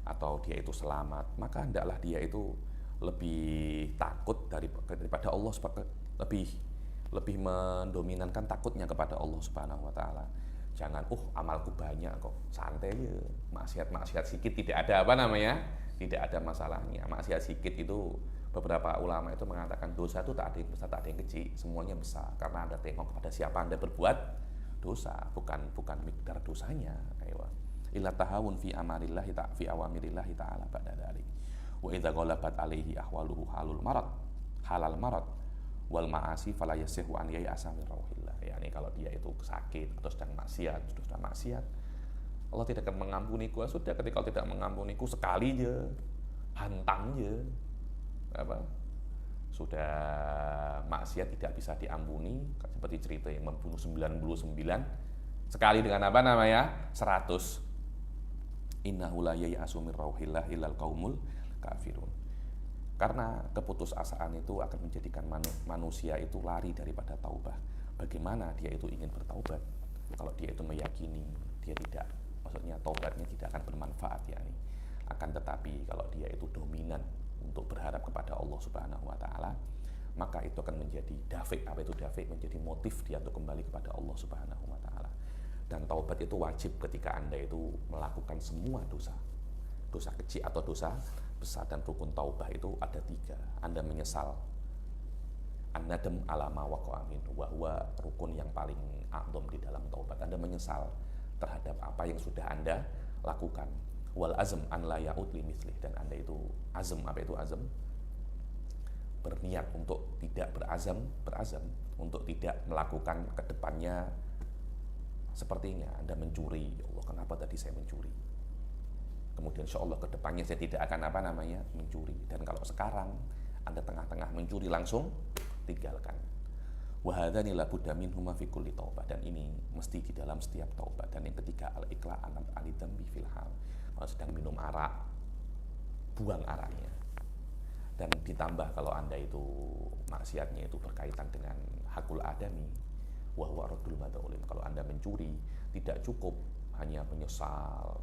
atau dia itu selamat, maka hendaklah dia itu lebih takut daripada Allah, lebih mendominankan takutnya kepada Allah Subhanahu Wa Taala. Jangan amalku banyak kok, santai ya, maksiat sedikit tidak ada apa namanya, tidak ada masalahnya. Maksiat sedikit itu beberapa ulama itu mengatakan dosa itu tak ada yang besar, tak ada yang kecil, semuanya besar. Karena anda tengok kepada siapa anda berbuat dosa, bukan miqdar dosanya. Illa tahawun fi amarillahi fi awamirillahi ta'ala ba'da dzalik. Wa idza ghalabat alaihi ahwaluhu halal marad wal ma'asi fala yasihu an ya'asa min rauhillah. Yani kalau dia itu sakit atau sedang maksiat, Allah tidak akan mengampuniku. Sudah, ketika Allah tidak mengampuniku sekali aja, hantang aja, sudah maksiat tidak bisa diampuni, seperti cerita yang membunuh 99 sekali dengan apa namanya 100. Innahu la ya'asu min rauhillah illal qaumul kafirun. Karena keputusasaan itu akan menjadikan manusia itu lari daripada taubah. Bagaimana dia itu ingin bertaubat kalau dia itu meyakini dia tidak, maksudnya taubatnya tidak akan bermanfaat, yakni akan tetapi kalau dia itu dominan untuk berharap kepada Allah Subhanahu Wa Taala, maka itu akan menjadi dafik. Apa itu dafik? Menjadi motif dia untuk kembali kepada Allah Subhanahu Wa Taala. Dan taubat itu wajib ketika anda itu melakukan semua dosa kecil atau dosa besar. Dan rukun taubah itu ada 3. Anda menyesal, an-nadam ala ma waqa'a minhu, wa huwa rukun yang paling a'dham di dalam taubat. Anda menyesal terhadap apa yang sudah anda lakukan. Wal azm an la ya'ud li mithlih, dan anda itu azam. Apa itu azam? Berniat untuk tidak berazam untuk tidak melakukan kedepannya sepertinya. Anda mencuri, ya Allah kenapa tadi saya mencuri, kemudian insya Allah kedepannya saya tidak akan mencuri. Dan kalau sekarang anda tengah-tengah mencuri, langsung tinggalkan. Wahadani la budda minhuma fi kulli taubah, dan ini mesti di dalam setiap taubat. Dan yang ketiga al-iqla' an dzambi fil hal. Kalau sedang minum arak, buang araknya. Dan ditambah kalau anda itu maksiatnya itu berkaitan dengan hakul adami, wa huwa raddul madzulim. Kalau anda mencuri, tidak cukup hanya menyesal,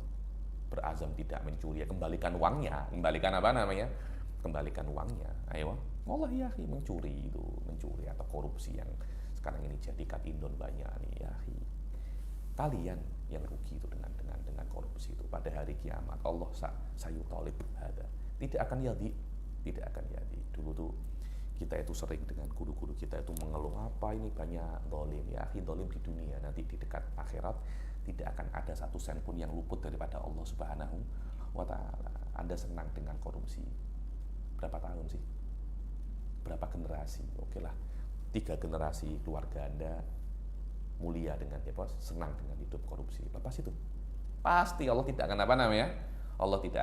berazam tidak mencuri, ya kembalikan uangnya. Kembalikan uangnya. Ayo, wallahi ya, mencuri atau korupsi yang sekarang ini jadi katindon banyak nih ya. Kalian yang rugi itu dengan korupsi itu pada hari kiamat. Allah sayutalib hada. Tidak akan jadi. Dulu tuh kita itu sering dengan guru-guru kita itu mengeluh, apa ini banyak dolim ya. Dolim di dunia, nanti di dekat akhirat tidak akan ada 1 sen pun yang luput daripada Allah Subhanahu Wa Taala. Anda senang dengan korupsi berapa tahun sih? Berapa generasi? Oke lah, 3 generasi keluarga Anda mulia dengan senang dengan hidup korupsi. Lepas itu pasti Allah tidak akan Allah tidak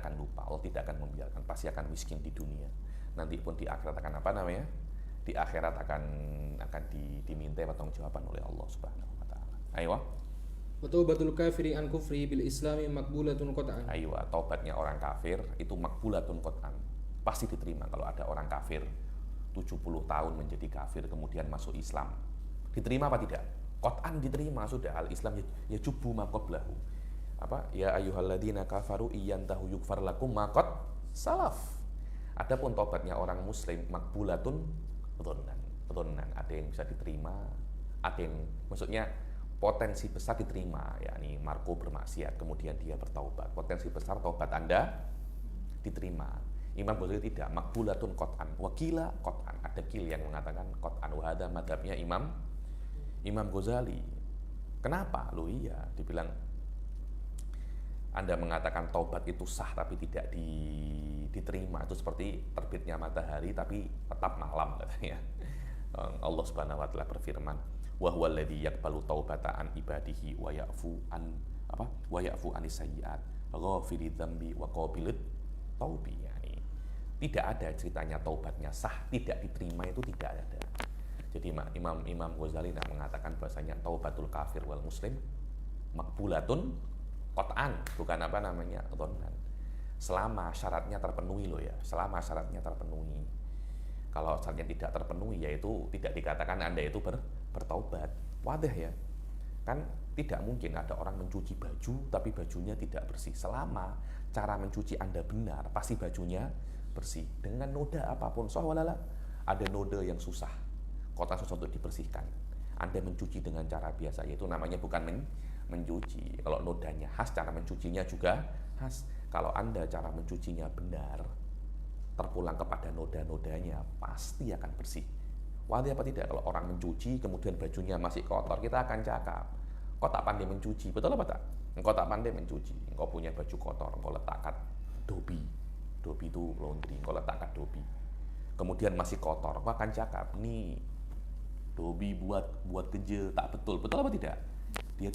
akan lupa, Allah tidak akan membiarkan, pasti akan miskin di dunia. Nanti pun di akhirat akan di akhirat akan diminta pertanggungjawaban oleh Allah Subhanahu wa taala. Ayo. Wa taubatul kafiri an kufri bil islami maqbulatun qat'an. Ayo, taubatnya orang kafir itu maqbulatun qat'an. Pasti diterima. Kalau ada orang kafir 70 tahun menjadi kafir kemudian masuk Islam, diterima apa tidak? Qat'an diterima, sudah. Al Islam yajubu ma qablahu. Ya ayyuhalladzina kafaru iyantahu yukfar lakum ma qad salaf. Adapun taubatnya orang muslim maqbulatun dhannan, ada yang bisa diterima, ada yang maksudnya potensi besar diterima, yakni Marco bermaksiat kemudian dia bertaubat, potensi besar taubat Anda diterima. Imam Ghazali tidak, maqbulatun qat'an, wakila qat'an, ada kil yang mengatakan qat'an, wa hadza madhabnya Imam Ghazali. Kenapa? Loh iya, dibilang Anda mengatakan taubat itu sah tapi tidak diterima, itu seperti terbitnya matahari tapi tetap malam katanya. Allah Subhanahu wa taala berfirman, wa huwal ladzi yaqbalu taubata an ibadihi wa ya'fu anis sayyi'at ghafiri dzambi wa qabilit taubi. Yani tidak ada ceritanya taubatnya sah tidak diterima, itu tidak ada. Jadi Imam Ghazali mengatakan bahasanya taubatul kafir wal muslim maqbulatun qat'an, bukan dhannan. Selama syaratnya terpenuhi loh ya, selama syaratnya terpenuhi. Kalau syaratnya tidak terpenuhi, yaitu tidak dikatakan Anda itu bertaubat. Wadah ya. Kan tidak mungkin ada orang mencuci baju tapi bajunya tidak bersih. Selama cara mencuci Anda benar, pasti bajunya bersih. Dengan noda apapun, soalnya ada noda yang susah, kotor susah untuk dibersihkan. Anda mencuci dengan cara biasa, yaitu namanya bukan mencuci. Kalau nodanya khas, cara mencucinya juga khas. Kalau Anda cara mencucinya benar, terpulang kepada noda-nodanya, pasti akan bersih. Wadah apa tidak? Kalau orang mencuci kemudian bajunya masih kotor, kita akan cakap, kok tak pandai mencuci? Betul apa tak? Engkau tak pandai mencuci, engkau punya baju kotor, engkau letakkan dobi itu laundry, engkau letakkan dobi, kemudian masih kotor, engkau akan cakap, nih dobi buat keje, tak betul apa tidak? Dia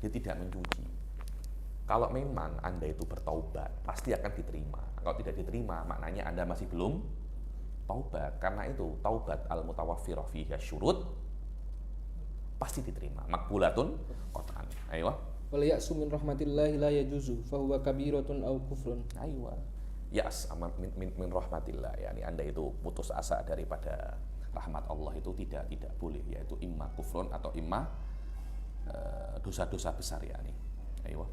tidak mencuci. Kalau memang Anda itu bertaubat, pasti akan diterima. Kalau tidak diterima, maknanya Anda masih belum taubat. Karena itu taubat al-mutawaffirah fiha syurut pasti diterima. Maqbulatun qat'an. Ayo. Wal ya'su min rahmatillahi la yajuzu fa huwa kabiratun aw kufrun. Ayo. Ya's min rahmatillah, yakni Anda itu putus asa daripada rahmat Allah itu tidak boleh, yaitu imma kufrun atau imma dosa-dosa besar yakni. Ayo.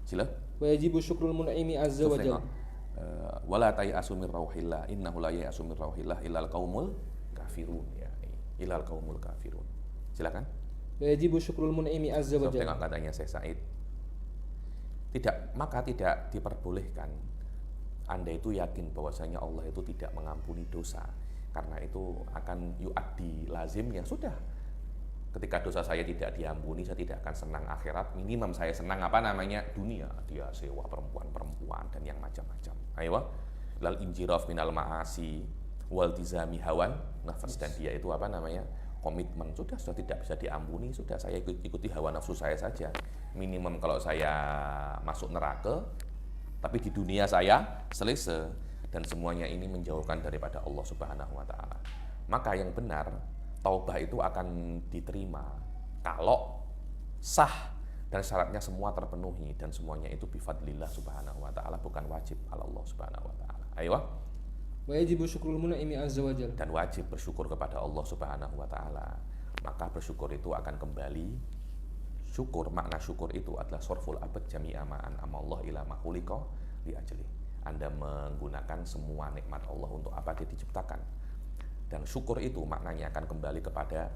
Sila. Wa yajibu syukrul mun'imi azza wa jalla. Wala tayasu min rauhillah innahu la yasu min rauhillah illal qaumul kafirun, yakni illal qaumul kafirun. Silakan. Wa yajibu syukrul mun'imi azza wa jalla. Tengok katanya Syekh Said. Maka tidak diperbolehkan Anda itu yakin bahwasanya Allah itu tidak mengampuni dosa. Karena itu akan yu'addi lazim yang sudah. Ketika dosa saya tidak diampuni, saya tidak akan senang akhirat. Minimum saya senang dunia. Dia sewa perempuan dan yang macam-macam. Ayo, lal injiraf minal ma'asi wal tizami hawan nafas, dan dia itu komitmen sudah tidak bisa diampuni, sudah saya ikuti hawa nafsu saya saja. Minimum kalau saya masuk neraka, tapi di dunia saya selesai, dan semuanya ini menjauhkan daripada Allah Subhanahu wa taala. Maka yang benar, taubah itu akan diterima kalau sah dan syaratnya semua terpenuhi, dan semuanya itu bifadlillah Subhanahu wa taala, bukan wajib ala Allah Subhanahu wa taala. Ayo. Wa yajibu syukrul mun'imi azza wa jalla. Dan wajib bersyukur kepada Allah Subhanahu wa taala. Maka bersyukur itu akan kembali. Syukur, makna syukur itu adalah sorful abad jami'a ma'an amallah ila ma khuliqa li ajli. Anda menggunakan semua nikmat Allah untuk apa dia diciptakan. Dan syukur itu maknanya akan kembali kepada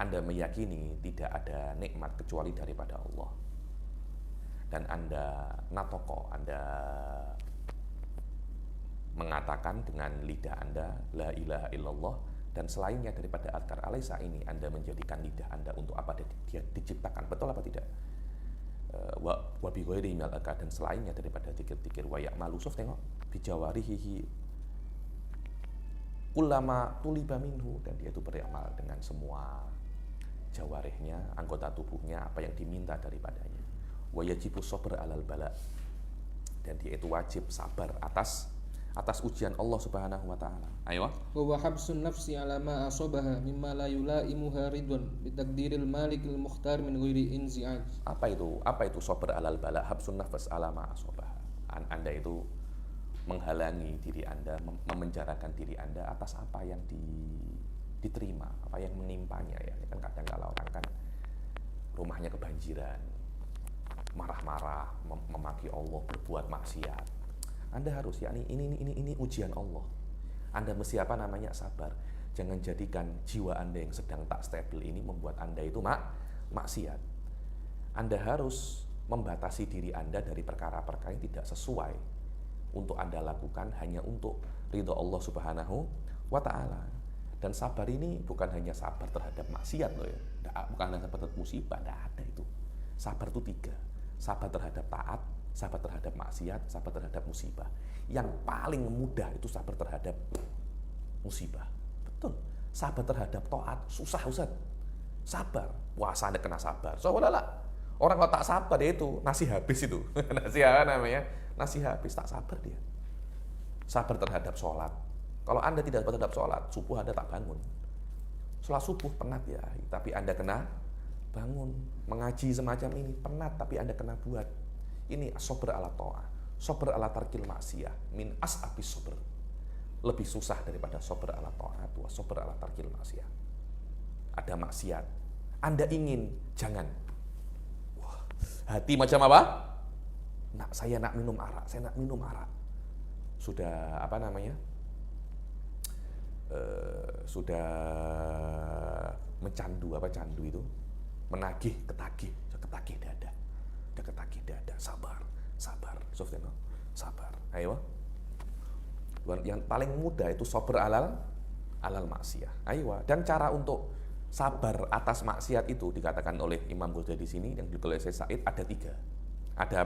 Anda meyakini tidak ada nikmat kecuali daripada Allah. Dan Anda natoko, Anda mengatakan dengan lidah Anda la ilaha illallah, dan selainnya daripada azkar alaisa ini Anda menjadikan lidah Anda untuk apa dia diciptakan. Betul apa tidak? Wa bi ghairi minal azkar, dan selainnya daripada zikir-zikir wa ya'malu, tengok bijawarihi kullama tuliba minhu, dan dia itu beramal dengan semua jawarihnya, anggota tubuhnya, apa yang diminta daripadanya. Wa yajibu sabr alal bala, dan dia itu wajib sabar atas ujian Allah Subhanahu wa taala. Ayo. Wa habsun nafsi ala ma asabaha mimma la yulaimuha ridwan bi takdiril malikil mukhtar min ghairi inzi'aj. Apa itu sabr alal bala? Habsun nafs ala ma asabaha. Anda itu menghalangi diri Anda, memenjarakan diri Anda atas apa yang diterima, apa yang menimpanya ya. Kan kadang kalau orang kan rumahnya kebanjiran, marah-marah, memaki Allah, berbuat maksiat. Anda harus ini ujian Allah. Anda mesti sabar. Jangan jadikan jiwa Anda yang sedang tak stabil ini membuat Anda itu maksiat. Anda harus membatasi diri Anda dari perkara-perkara yang tidak sesuai untuk Anda lakukan hanya untuk ridho Allah Subhanahu wa taala. Dan sabar ini bukan hanya sabar terhadap maksiat loh ya. Bukan hanya sabar terhadap musibah, tidak ada itu. Sabar itu 3. Sabar terhadap taat, sabar terhadap maksiat, sabar terhadap musibah. Yang paling mudah itu sabar terhadap musibah. Betul. Sabar terhadap taat susah Ustaz. Sabar. Puasa Anda kena sabar. Soalnya orang kalau tak sabar dia itu nasi habis itu. Nasi habis, tak sabar dia. Sabar terhadap sholat. Kalau Anda tidak sabar terhadap sholat, subuh Anda tak bangun. Sholat subuh penat ya, tapi Anda kena bangun. Mengaji semacam ini penat, tapi Anda kena buat. Ini sabr ala ta'ah, sabr ala tarkil maksiyah, min as'abis sabr. Lebih susah daripada sabr ala ta'ah, sabr ala tarkil maksiyah. Ada maksiat, Anda ingin, jangan. Wah, hati macam apa? Saya nak minum arak. Sudah sudah mencandu candu itu, menagih, ketagih dada. Udah ketagih dada, sabar. Sofyan, sabar. Ayo. Yang paling mudah itu sabr alal maksiyah. Ayo. Dan cara untuk sabar atas maksiat itu dikatakan oleh Imam Ghazali di sini yang ditulis oleh Said ada 3. Ada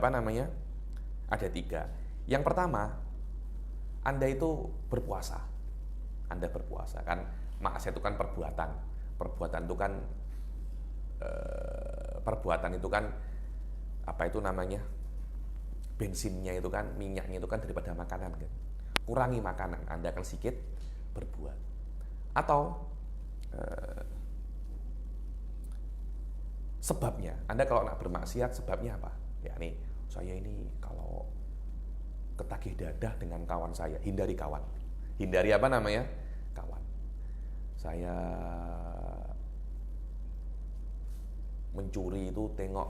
Ada 3. Yang pertama, Anda itu berpuasa. Anda berpuasa kan, maksiat itu kan perbuatan. Perbuatan itu kan bensinnya itu kan, minyaknya itu kan daripada makanan kan. Kurangi makanan, Anda akan sedikit berbuat. Atau sebabnya, Anda kalau nak bermaksiat sebabnya apa? Ya nih, saya ini kalau ketagih dadah dengan kawan saya, hindari kawan. Hindari kawan. Saya mencuri itu tengok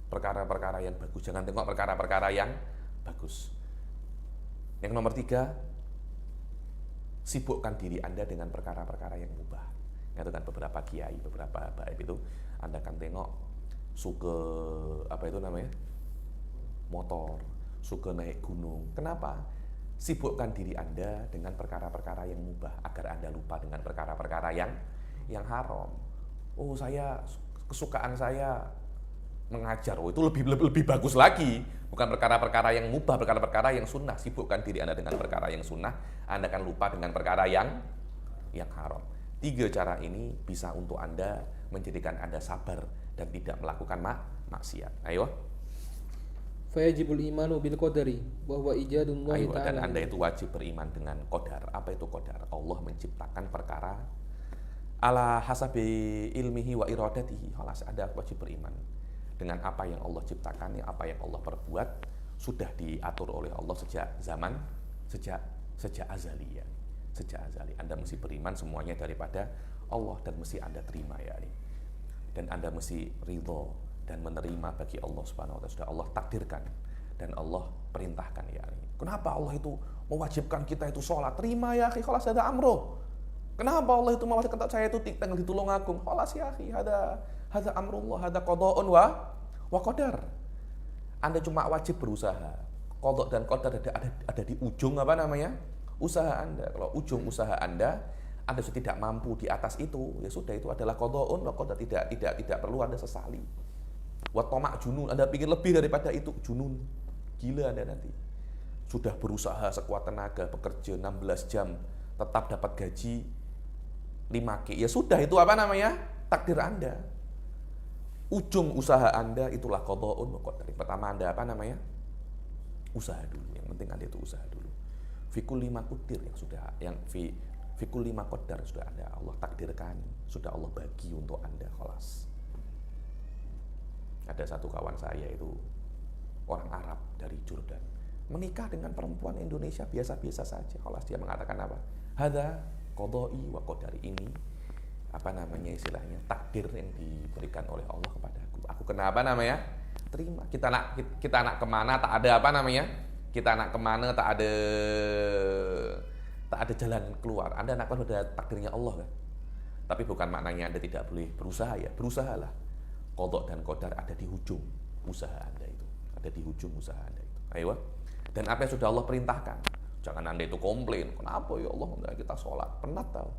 perkara-perkara yang bagus, jangan tengok perkara-perkara yang bagus. Yang nomor 3, sibukkan diri Anda dengan perkara-perkara yang mubah. Itu kan beberapa kiai, beberapa baik itu Anda kan tengok suka motor, suka naik gunung. Kenapa? Sibukkan diri Anda dengan perkara-perkara yang mubah agar Anda lupa dengan perkara-perkara yang haram. Oh, kesukaan saya mengajar. Oh, itu lebih bagus lagi. Bukan perkara-perkara yang mubah, perkara-perkara yang sunnah. Sibukkan diri Anda dengan perkara yang sunnah, Anda akan lupa dengan perkara yang haram. 3 cara ini bisa untuk Anda menjadikan Anda sabar dan tidak melakukan maksiat. Ayo. Fayajibul imanu bil qadari wa huwa ijadullahi ta'ala. Dan Anda itu wajib beriman dengan qadar. Apa itu qadar? Allah menciptakan perkara ala hasabi ilmihi wa iradatihi. Anda wajib beriman dengan apa yang Allah ciptakan, apa yang Allah perbuat sudah diatur oleh Allah sejak azali ya. Sejak azali. Anda mesti beriman semuanya daripada Allah dan mesti Anda terima ya. Dan Anda mesti ridho dan menerima bagi Allah Subhanahu wa taala, sudah Allah takdirkan dan Allah perintahkan ya. Kenapa Allah itu mewajibkan kita itu sholat? Terima ya akhi, khalas ada amro. Kenapa Allah itu mewajibkan saya itu tinggal ditolong aku? Khalas ya akhi, ada amrullah, ada qada'un wa qadar. Anda cuma wajib berusaha. Qada' dan qadar ada di ujung usaha Anda. Kalau ujung usaha Anda sudah tidak mampu di atas itu, ya sudah, itu adalah qada'un wa qadar, tidak perlu Anda sesali. Wa tamak junun, Anda pikir lebih daripada itu, junun. Gila Anda nanti. Sudah berusaha sekuat tenaga, bekerja 16 jam tetap dapat gaji 5K. Ya sudah, itu apa namanya? Takdir Anda. Ujung usaha Anda itulah qada'un wa qadar. Pertama Anda apa namanya? Usaha dulu. Yang penting Anda itu usaha dulu. Fikul 5 kudir yang sudah, yang fikul 5 qadar sudah ada Allah takdirkan, sudah Allah bagi untuk Anda, khalas. Ada satu kawan saya itu orang Arab dari Jordan, menikah dengan perempuan Indonesia biasa-biasa saja. Khalas, dia mengatakan apa? Hadza qada'i wa qadari, ini apa namanya istilahnya takdir yang diberikan oleh Allah kepadaku. Aku kenapa namanya? Terima. Kita nak kemana tak ada apa namanya? Kita nak kemana tak ada jalan keluar. Anda nak pada takdirnya Allah kan? Tapi bukan maknanya Anda tidak boleh berusaha ya. Berusahalah. Qada dan qadar ada di ujung usaha Anda itu. Ada di ujung usaha Anda itu. Ayo. Dan apa yang sudah Allah perintahkan. Jangan Anda itu komplain. Kenapa ya Allah enggak kita sholat? Penat tahu.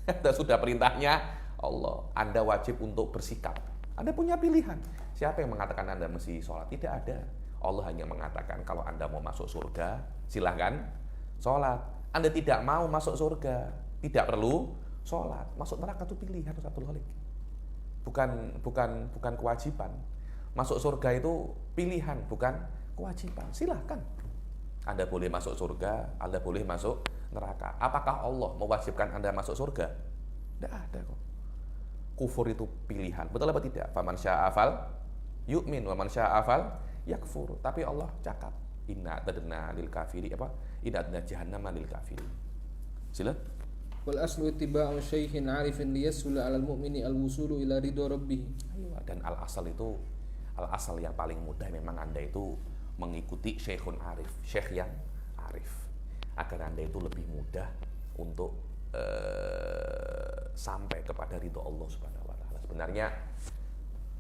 Anda sudah perintahnya Allah. Anda wajib untuk bersikap. Anda punya pilihan. Siapa yang mengatakan Anda mesti sholat? Tidak ada. Allah hanya mengatakan kalau Anda mau masuk surga, silahkan sholat. Anda tidak mau masuk surga, tidak perlu sholat. Masuk neraka itu pilihan, satu hal. Bukan kewajiban. Masuk surga itu pilihan, bukan kewajiban. Silahkan. Anda boleh masuk surga, Anda boleh masuk neraka. Apakah Allah mewajibkan Anda masuk surga? Tidak ada kok. Kufur itu pilihan. Betul apa tidak? Faman sya'afal yu'min wa man sya'afal yakfur. Tapi Allah cakap, inna tadna lil kafiri apa? Inna tadna jahannam lil kafiri. Sila. Wal aslu ittiba'u syaikhin 'arifin liyasula 'alal mu'mini al-wusulu ila ridha rabbih. Dan al-asal itu, al-asal yang paling mudah memang Anda itu mengikuti syekhun arif, syekh yang arif, agar Anda itu lebih mudah untuk sampai kepada ridho Allah Subhanahu wa taala. Sebenarnya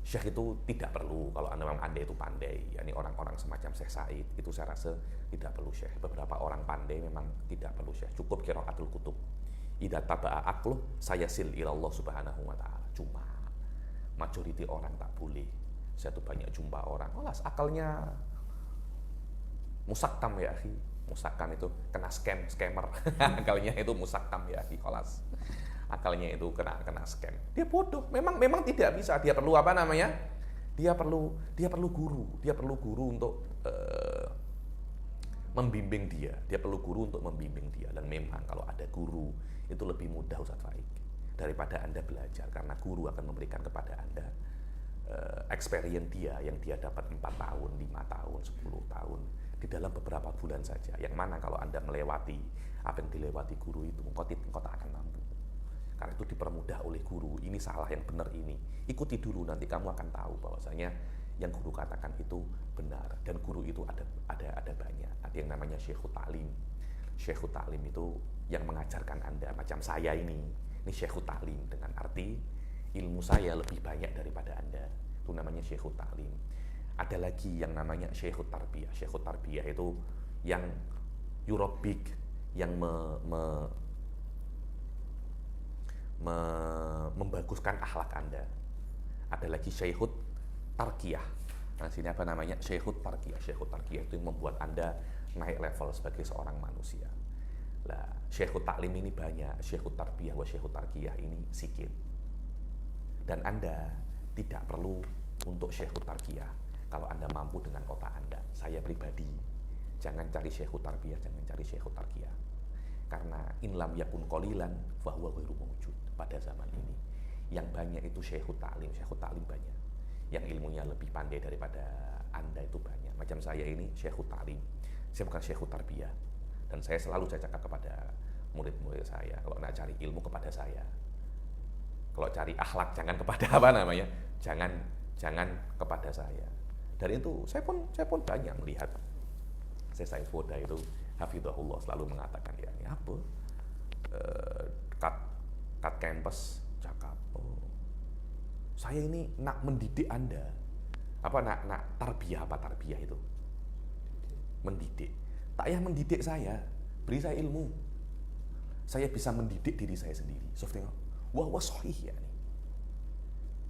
syekh itu tidak perlu kalau memang Anda itu pandai. Yani orang-orang semacam Syekh Said itu saya rasa tidak perlu syekh. Beberapa orang pandai memang tidak perlu syekh. Cukup qiraatul kutub. Idza taba'a aqlu sayasil ila Allah Subhanahu wa taala. Cuma majority orang tak boleh. Saya tuh banyak jumpa orang, alas akalnya musaktam ya akhi. Musakam itu kena scammer. Akalnya itu musakam ya akhi, kelas. Akalnya itu kena scam. Dia bodoh. Memang tidak bisa. Dia perlu apa namanya? Dia perlu guru. Dia perlu guru untuk membimbing dia. Dia perlu guru untuk membimbing dia. Dan memang kalau ada guru itu lebih mudah Ustaz Faik daripada Anda belajar, karena guru akan memberikan kepada Anda experience dia yang dia dapat 4 tahun, 5 tahun, 10 tahun di dalam beberapa bulan saja. Yang mana kalau Anda melewati apa yang dilewati guru itu, engkau tak akan mampu. Karena itu dipermudah oleh guru. Ini salah, yang benar ini. Ikuti dulu, nanti kamu akan tahu bahwasanya yang guru katakan itu benar. Dan guru itu ada banyak. Ada yang namanya Syekhut Ta'lim. Syekhut Ta'lim itu yang mengajarkan Anda macam saya ini. Ini Syekhut Ta'lim dengan arti ilmu saya lebih banyak daripada Anda. Itu namanya Syekhut Ta'lim. Ada lagi yang namanya Syekhut Tarbiyah. Syekhut Tarbiyah itu yang Eurobik, yang membaguskan akhlak Anda. Ada lagi Syekhut Tarkiyah. Nah, sini apa namanya? Syekhut Tarkiyah. Syekhut Tarkiyah itu yang membuat Anda naik level sebagai seorang manusia. Lah, Syekhut Ta'lim ini banyak, Syekhut Tarbiyah wa Syekhut Tarkiyah ini sikit. Dan Anda tidak perlu untuk Syekhut Tarkiyah kalau Anda mampu dengan kota Anda. Saya pribadi, jangan cari Syekhut Tarbiyah, jangan cari Syekhut Tarkiyah. Karena in lam yakun qalilan fa huwa ghairu mawjud pada zaman ini. Yang banyak itu Syekhut Ta'lim, Syekhut Ta'lim banyak. Yang ilmunya lebih pandai daripada Anda itu banyak. Macam saya ini Syekhut Ta'lim. Saya bukan Syekhut Tarbiyah. Dan saya selalu cakap kepada murid-murid saya, kalau nak cari ilmu kepada saya. Kalau cari akhlak jangan kepada apa namanya? Jangan kepada saya. Dari itu saya pun banyak melihat Syekh Said Foda itu hafizahullah selalu mengatakan ya ini apa? Kat campus cakap, saya ini nak mendidik Anda. Apa nak tarbiyah, apa tarbiyah itu? Mendidik. Tak payah mendidik saya, beri saya ilmu. Saya bisa mendidik diri saya sendiri. Sof tengok, wah sahih ya nih.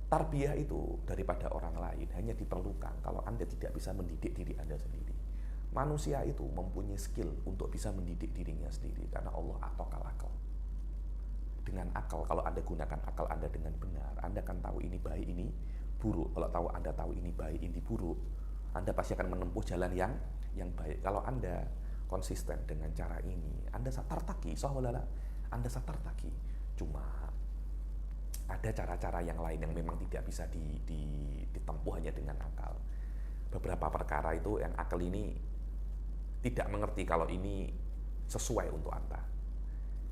Tarbiyah itu daripada orang lain hanya diperlukan kalau Anda tidak bisa mendidik diri Anda sendiri. Manusia itu mempunyai skill untuk bisa mendidik dirinya sendiri karena Allah atokal akal. Dengan akal, kalau Anda gunakan akal Anda dengan benar, Anda akan tahu ini baik, ini buruk. Kalau Anda tahu ini baik, ini buruk, Anda pasti akan menempuh jalan yang baik. Kalau Anda konsisten dengan cara ini, Anda satartaki, sahwalala, Anda satartaki. Cuma ada cara-cara yang lain yang memang tidak bisa ditempuh hanya dengan akal. Beberapa perkara itu yang akal ini tidak mengerti kalau ini sesuai untuk Anda.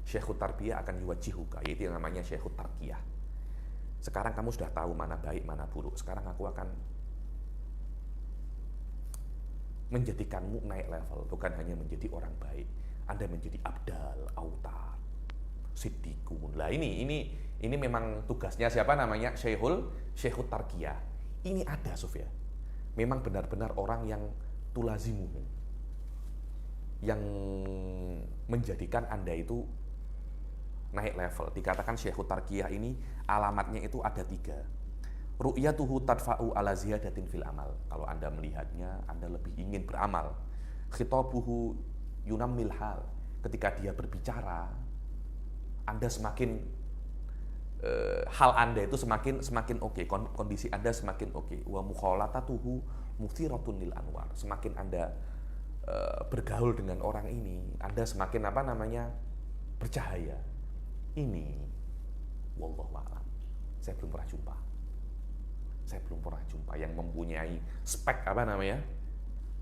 Syekhut tarbiyah akan yuwajihuka, yaitu yang namanya syekhut tarkiyah. Sekarang kamu sudah tahu mana baik, mana buruk. Sekarang aku akan menjadikanmu naik level, bukan hanya menjadi orang baik. Anda menjadi abdal, autar, siddiqun. Lah ini memang tugasnya siapa namanya? Syekhut tarkiyah. Ini ada, Sofya. Memang benar-benar orang yang tulazimu, yang menjadikan Anda itu naik level. Dikatakan syekhut tarkiyah ini alamatnya itu ada 3. Ru'yatuhu tadfa'u ala ziyadatin fil amal. Kalau Anda melihatnya, Anda lebih ingin beramal. Khitabuhu yunammil hal. Ketika dia berbicara, Anda semakin hal Anda itu semakin oke, kondisi Anda semakin oke. Wa mukhalatatuhu muthiratun lil anwar. Semakin Anda bergaul dengan orang ini, Anda semakin bercahaya. Ini wallahu a'lam. Saya belum pernah jumpa yang mempunyai spek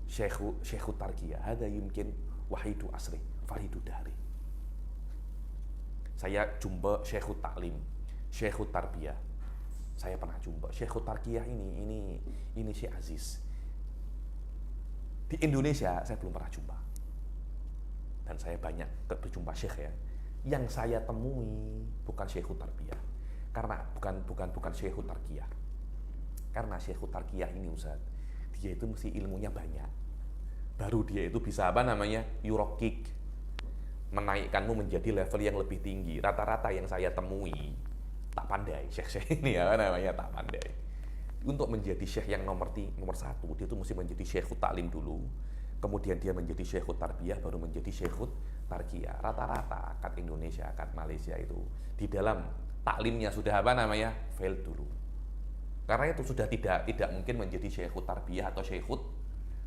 syekhut tarkiyah. Hada yumkin wahidu asri faridu dari. Saya jumpa syekhut taklim, syekhut tarbiyah. Saya pernah jumpa syekhut tarkiyah ini Syekh Aziz. Di Indonesia saya belum pernah jumpa. Dan saya banyak berjumpa syekh ya. Yang saya temui bukan syekhut tarbiyah. Karena bukan syekhut tarkiyah. Karena syekhut tarkiyah ini Ustaz, dia itu mesti ilmunya banyak. Baru dia itu bisa yurokik, menaikkanmu menjadi level yang lebih tinggi. Rata-rata yang saya temui tak pandai, syekh ini tak pandai. Untuk menjadi syekh yang nomor 1, dia itu mesti menjadi syekhut taklim dulu. Kemudian dia menjadi syekhut tarbiyah, baru menjadi syekhut tarkiyah. Rata-rata akad Indonesia, akad Malaysia itu di dalam taklimnya sudah fail dulu. Karena itu sudah tidak mungkin menjadi syekhut tarbiyah atau syekhut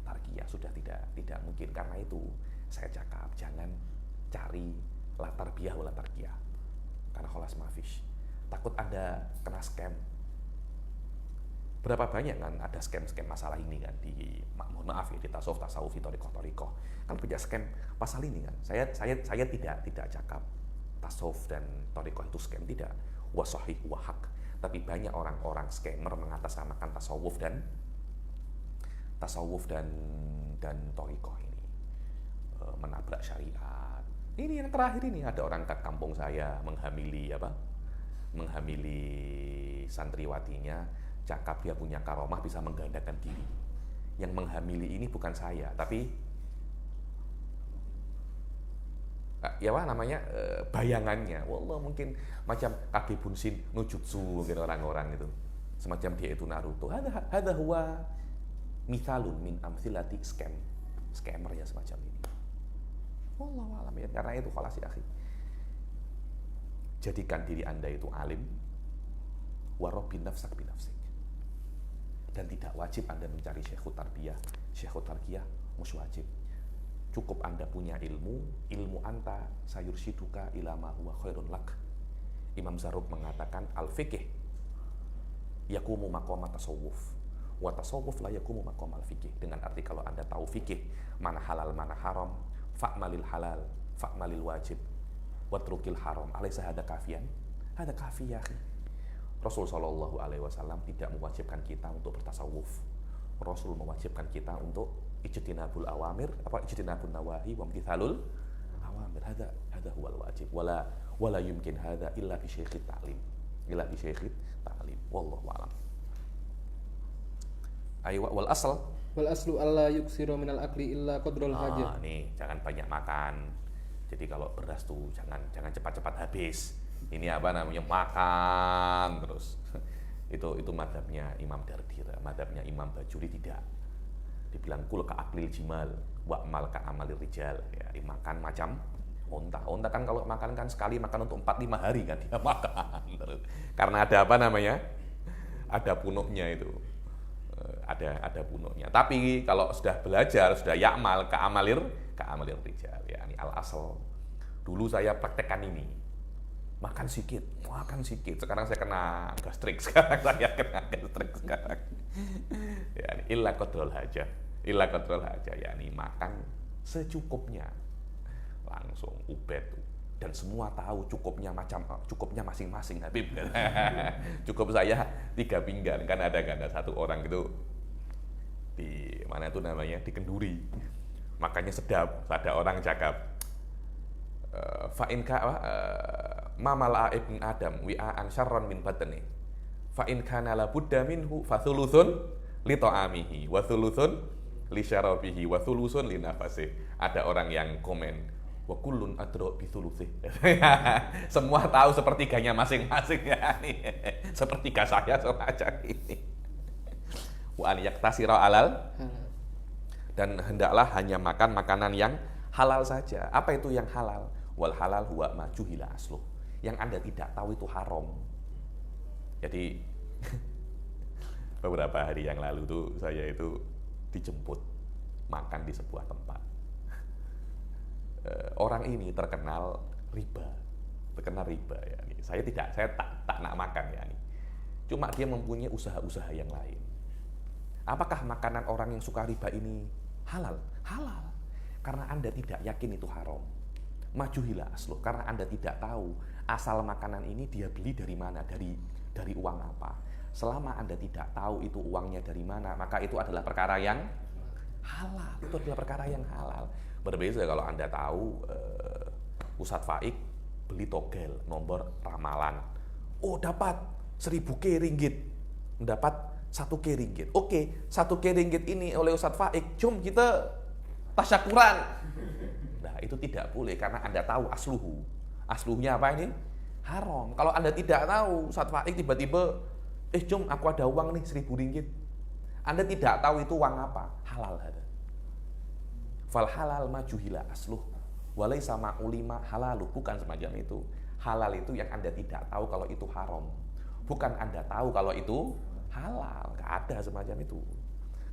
tarkiyah, sudah tidak mungkin. Karena itu saya cakap jangan cari la tarbiyah wala tarkiyah. Karena kholas mafish. Takut Anda kena scam. Berapa banyak kan ada scam-scam masalah ini kan mohon maaf ya, di tasawuf, di thariqah kan punya scam pasal ini kan. Saya tidak cakap tasawuf dan thariqah itu scam, tidak. Wa sahih wa haq. Tapi banyak orang-orang scammer mengatasnamakan tasawuf dan thariqah ini. Menabrak syariat. Ini yang terakhir ini ada orang ke kampung saya menghamili santriwatinya. Cakap dia punya karomah bisa menggandakan diri. Yang menghamili ini bukan saya, tapi bayangannya. Wallah mungkin macam kaki bunsin nujutsu mungkin orang-orang itu. Semacam dia itu Naruto. Hadha huwa mithalun min amthilati scammer ya semacam ini. Wallahu a'lam ya. Karena itu khalas ya akhi. Jadikan diri Anda itu alim. Warabbin nafsak binafsik. Dan tidak wajib Anda mencari syekhut tarbiyah, syekhut tarkiyah, mus wajib. Cukup Anda punya ilmu anta sayursyiduka ila ma huwa khairun lak. Imam Zarruq mengatakan al-fiqih yakumu maqama tasawuf wa tasawuf la yakumu maqama al-fiqih. Dengan arti kalau Anda tahu fikih, mana halal, mana haram, fa'malil halal, fa'malil wajib, watrukil haram. Alaysa hada kafiyan? Hada kafi ya akhi. Rasul Shallallahu Alaihi Wasallam tidak mewajibkan kita untuk bertasawuf. Rasul mewajibkan kita untuk ijtinabul awamir, ijtinabun nawahi wa imtithalul awamir. Hada huwal wajib. Wala yumkin hada illa bi syekhit ta'lim. Wallahu a'lam. Aywa wal aslu alla yuksiru minal akli illa qadrul hajah. Nih, jangan banyak makan. Jadi kalau beras tuh jangan cepat-cepat habis. Ini makan terus. Itu madhabnya Imam Dardir, madhabnya Imam Bajuri tidak. Dibilang kul ka aklil jimal, wa'mal ka amalir rijal. Ya, makan macam unta. Unta kan kalau makan kan sekali makan untuk 4-5 hari kan dia makan. Karena ada apa namanya? Ada punuknya itu. Ada punuknya. Tapi kalau sudah belajar, sudah ya'mal ka amalir rijal. Ya, ini al-asal. Dulu saya praktekkan ini. Makan sedikit. Sekarang saya kena gastrik. Ya, illa qadrul hajah. Ya, ini makan secukupnya. Langsung ubed. Dan semua tahu cukupnya masing-masing Habib. Cukup saya 3 pinggan. Kan ada satu orang itu di mana itu namanya, di Kenduri. Makannya sedap. Ada orang cakap, fa'in ka mamala ibn Adam wi'an syarran min batni. Fa'in kana la budda minhu fa thuluthun li ta'amihi wa thuluthun li syarabihi wa thuluthun li nafasi. Ada orang yang komen, wa kullun adra bi thuluthi. Semua tahu sepertiganya masing-masing ya nih. Sepertiga saya semacam ini. Wa an yaktasira alal, dan hendaklah hanya makan makanan yang halal saja. Apa itu yang halal? Wal halal huwa ma juhila asluh. Yang Anda tidak tahu itu haram. Jadi beberapa hari yang lalu tuh saya itu dijemput makan di sebuah tempat. Orang ini terkenal riba ya. Saya tak nak makan ya. Cuma dia mempunyai usaha-usaha yang lain. Apakah makanan orang yang suka riba ini halal? Halal. Karena Anda tidak yakin itu haram. Majuhila asluh, karena Anda tidak tahu asal makanan ini dia beli dari mana, dari uang apa. Selama Anda tidak tahu itu uangnya dari mana, maka itu adalah perkara yang halal. Itu adalah perkara yang halal. Berbeda kalau Anda tahu Ustadz Faik beli togel nomor ramalan. Oh, dapat 1000 ringgit. Mendapat 1 ringgit. Oke, 1 ringgit ini oleh Ustadz Faik, jom kita tasyakuran. Nah, itu tidak boleh karena Anda tahu asluhu. Asluhnya apa ini? Haram. Kalau Anda tidak tahu, Ustadz Faik tiba-tiba, jom aku ada uang nih 1000 ringgit. Anda tidak tahu itu uang apa? Halal ada. Fal halal majuhila asluh. Walai sama ulima halalu. Bukan semacam itu. Halal itu yang Anda tidak tahu kalau itu haram. Bukan Anda tahu kalau itu halal. Gak ada semacam itu.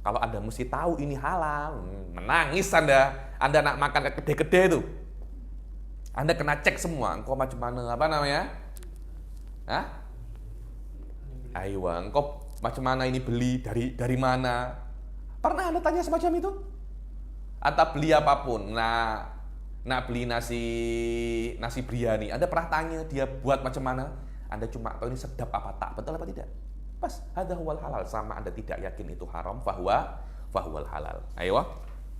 Kalau Anda mesti tahu ini halal, menangis Anda. Anda nak makan ke gede-gede itu. Anda kena cek semua. Engkau macam mana, apa namanya? Hah? Ayo, engkau macam mana ini beli, dari mana? Pernah Anda tanya semacam itu? Atau beli apapun. Nak beli nasi biryani. Anda pernah tanya dia buat macam mana? Anda cuma tahu ini sedap apa tak, betul apa tidak? Pas, hadza huwal halal. Sama Anda tidak yakin itu haram, fahuwal halal. Ayo.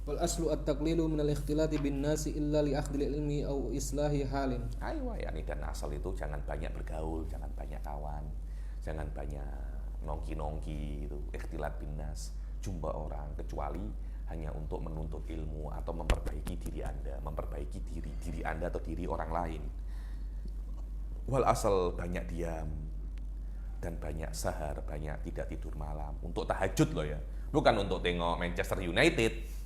Wal aslu at-taqlilu min al-ikhtilati bin nasi illa li akhdil ilmi au islahi halin. Ayo, yakni dan asal itu jangan banyak bergaul, jangan banyak kawan, jangan banyak nongki-nongki itu, ikhtilat bin nas, jumpa orang, kecuali hanya untuk menuntut ilmu atau memperbaiki diri Anda, memperbaiki diri Anda atau diri orang lain. Wal asal banyak diam dan banyak sahar, banyak tidak tidur malam untuk tahajud loh ya, bukan untuk tengok Manchester United.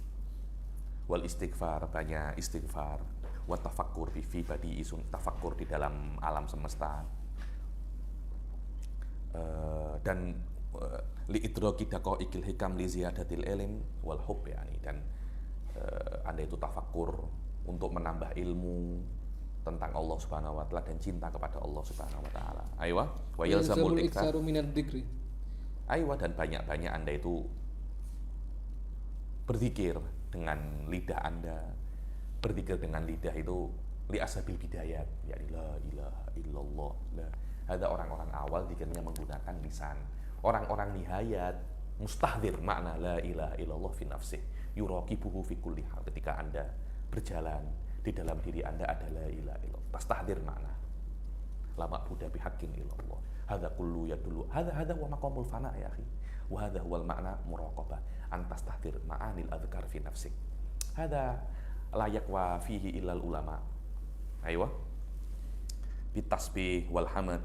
Wal istighfar, banyak istighfar. Wa tafakkur fi badi isun, tafakkur di dalam alam semesta. Dan li idraki daqaiqil hikam li ziyadatil ilm wal hub yani. Dan Anda itu tafakkur untuk menambah ilmu tentang Allah Subhanahu wa taala dan cinta kepada Allah Subhanahu wa taala. Aywa, wa yalzamul iktsaru minad dzikri. Aywa, dan banyak-banyak Anda itu berzikir dengan lidah Anda. Berzikir dengan lidah itu li ashabil bidayat, yakni la ilaha illallah. Ada orang-orang awal zikirnya menggunakan lisan. Orang-orang nihayat mustahdzir makna la ilaha illallah fi nafsih, yuraqibuhu fi kulli hal. Ketika Anda berjalan, di dalam diri Anda ada la ilaha illallah. Tastahdzir makna la ma'budu bihaqqin illallah. Hadza kullu yadullu hadza huwa maqamul fana ya akhi. Wa hadza huwal ma'na muraqabah. Antastahdir ma'anil adhkar fi nafsik. Hadza layak wa fihi illal ulama. Aywa. Bitasbih wal hamd,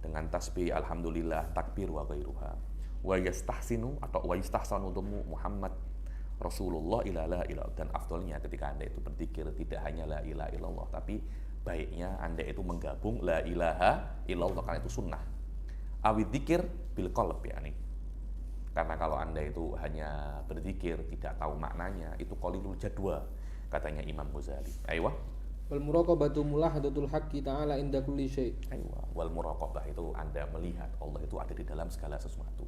dengan tasbih alhamdulillah, takbir wa ghairuha. Wa yastahsinu atau wa yastahsanu dhamu Muhammad Rasulullah ila la ilallah. Dan afdolnya ketika Anda itu berzikir tidak hanya la ilaha illallah, tapi baiknya Anda itu menggabung la ilaha illallah, karena itu sunnah. Awid dzikir bil qalb, yakni. Karena kalau Anda itu hanya berzikir tidak tahu maknanya, itu qalilul jadwa, katanya Imam Ghazali. Aywa. Wal muraqabatu mulahadatul haqqi ta'ala inda kulli syai'. Aywa. Wal muraqabah itu Anda melihat Allah itu ada di dalam segala sesuatu.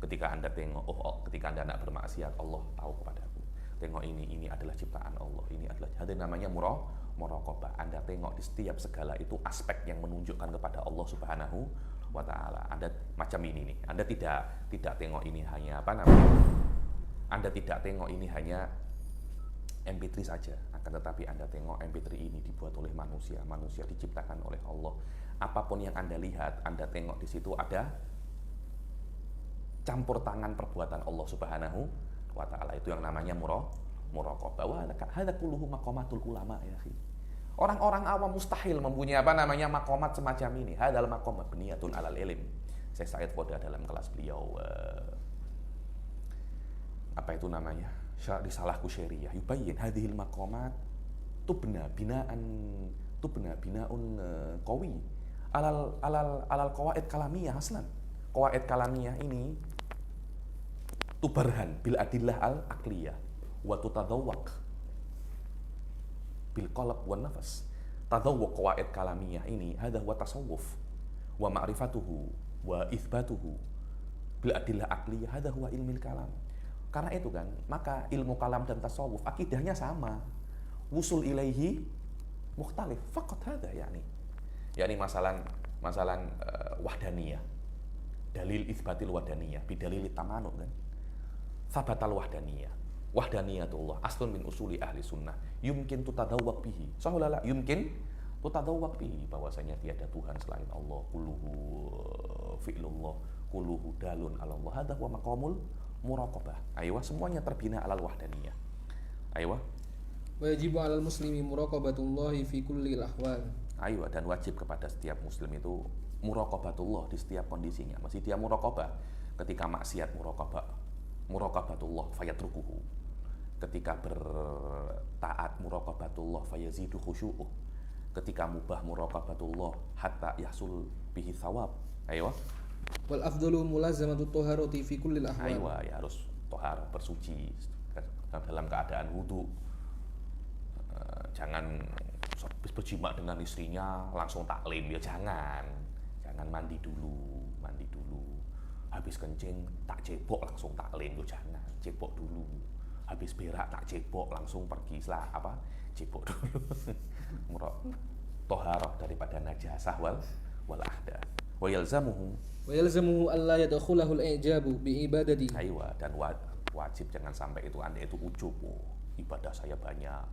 Ketika Anda tengok, ketika Anda nak bermaksiat, Allah tahu kepadaku. Tengok ini adalah ciptaan Allah, ini adalah, ada namanya muraqabah. Anda tengok di setiap segala itu aspek yang menunjukkan kepada Allah Subhanahu wa ta'ala. Anda macam ini nih. Anda tidak tengok ini hanya apa namanya? Anda tidak tengok ini hanya MP3 saja, akan tetapi Anda tengok MP3 ini dibuat oleh manusia diciptakan oleh Allah. Apapun yang Anda lihat, Anda tengok di situ ada campur tangan perbuatan Allah Subhanahu wa ta'ala. Itu yang namanya muraqabah. Wa hadza kulluhu maqamatul ulama ya akhi. Orang-orang awam mustahil mempunyai apa namanya maqamat semacam ini. Hadzal maqam mabniyatun alal ilm. Syekh Said Qoda dalam kelas beliau apa itu namanya? Risalah Kusyairiyah yubayyin hadhil maqamat tubna binaun qawi alal qawaid kalamiyah aslan. Qawaid kalamiyah ini tubarhan bil adillah al aqliyah wa tutadawwaq bil qalb wan nafas. Tadawwuq qawaid kalamiyah ini hadha huwa tasawuf wa ma'rifatuhu wa itsbatuhu bil adillah aqliyah, hadha huwa ilmil kalam. Karena itu kan, maka ilmu kalam dan tasawuf akidahnya sama. Wusul ilaihi mukhtalif. Faqat hadha yakni masalan wahdaniyah. Dalil itsbatil wahdaniyah bidalil tamanu kan. Sabatal wahdaniyah. Wahdaniyatullah aslun min usuli ahli sunnah yumkin tutadawwaq bihi. Sahulala yumkin tutadawwaq bihi, bahwasanya tiada Tuhan selain Allah, kulluhu fi'lullah, kulluhu dalun ala Allah. Hadza huwa maqamul muraqabah. Aywa, semuanya terbina alal wahdaniyah. Aywa. Wa yajibu 'alal muslimi muraqabatullahi fi kulli al-ahwal. Aywa, dan wajib kepada setiap muslim itu muraqabatullah di setiap kondisinya. Masih dia muraqabah ketika maksiat, muraqabatullah fayatrukuhu. Ketika bertaat muraqabatullah fayazidu khusyu'uh. Ketika mubah muraqabatullah hatta yahsul bihi thawab. Aywa. Wal afdalu mulazamatu thaharati fi kulli al-ahwal. Aywa, ya harus tohar, bersuci dalam keadaan wudu. Jangan habis berjima dengan istrinya langsung taklim, ya jangan mandi dulu. Habis kencing tak cebok langsung taklim, ya jangan, cebok dulu. Habis berak tak cebok langsung pergi cebok dulu. Toharah daripada najasah wal ahda. Wa yalzamuhu alla yadkhulahu al-i'jabu bi ibadati. Aywa, dan wajib jangan sampai itu Anda itu ujub. Ibadah saya banyak,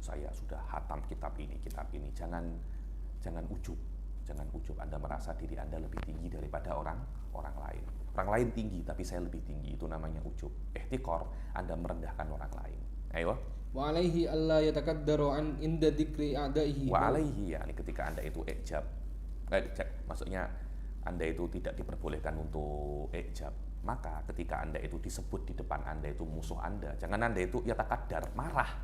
saya sudah hatam kitab ini. Jangan ujub. Anda merasa diri Anda lebih tinggi daripada orang lain. Orang lain tinggi tapi saya lebih tinggi, itu namanya ujub. Ihtiqar, Anda merendahkan orang lain. Ayo. Wa alaihi alla yatakaddaru an inda dzikri a'daihi. Wa alaihi, yakni ketika Anda itu ijab. Maksudnya Anda itu tidak diperbolehkan untuk ijab. Maka ketika Anda itu disebut di depan Anda itu musuh Anda, jangan Anda itu yatakaddar, marah.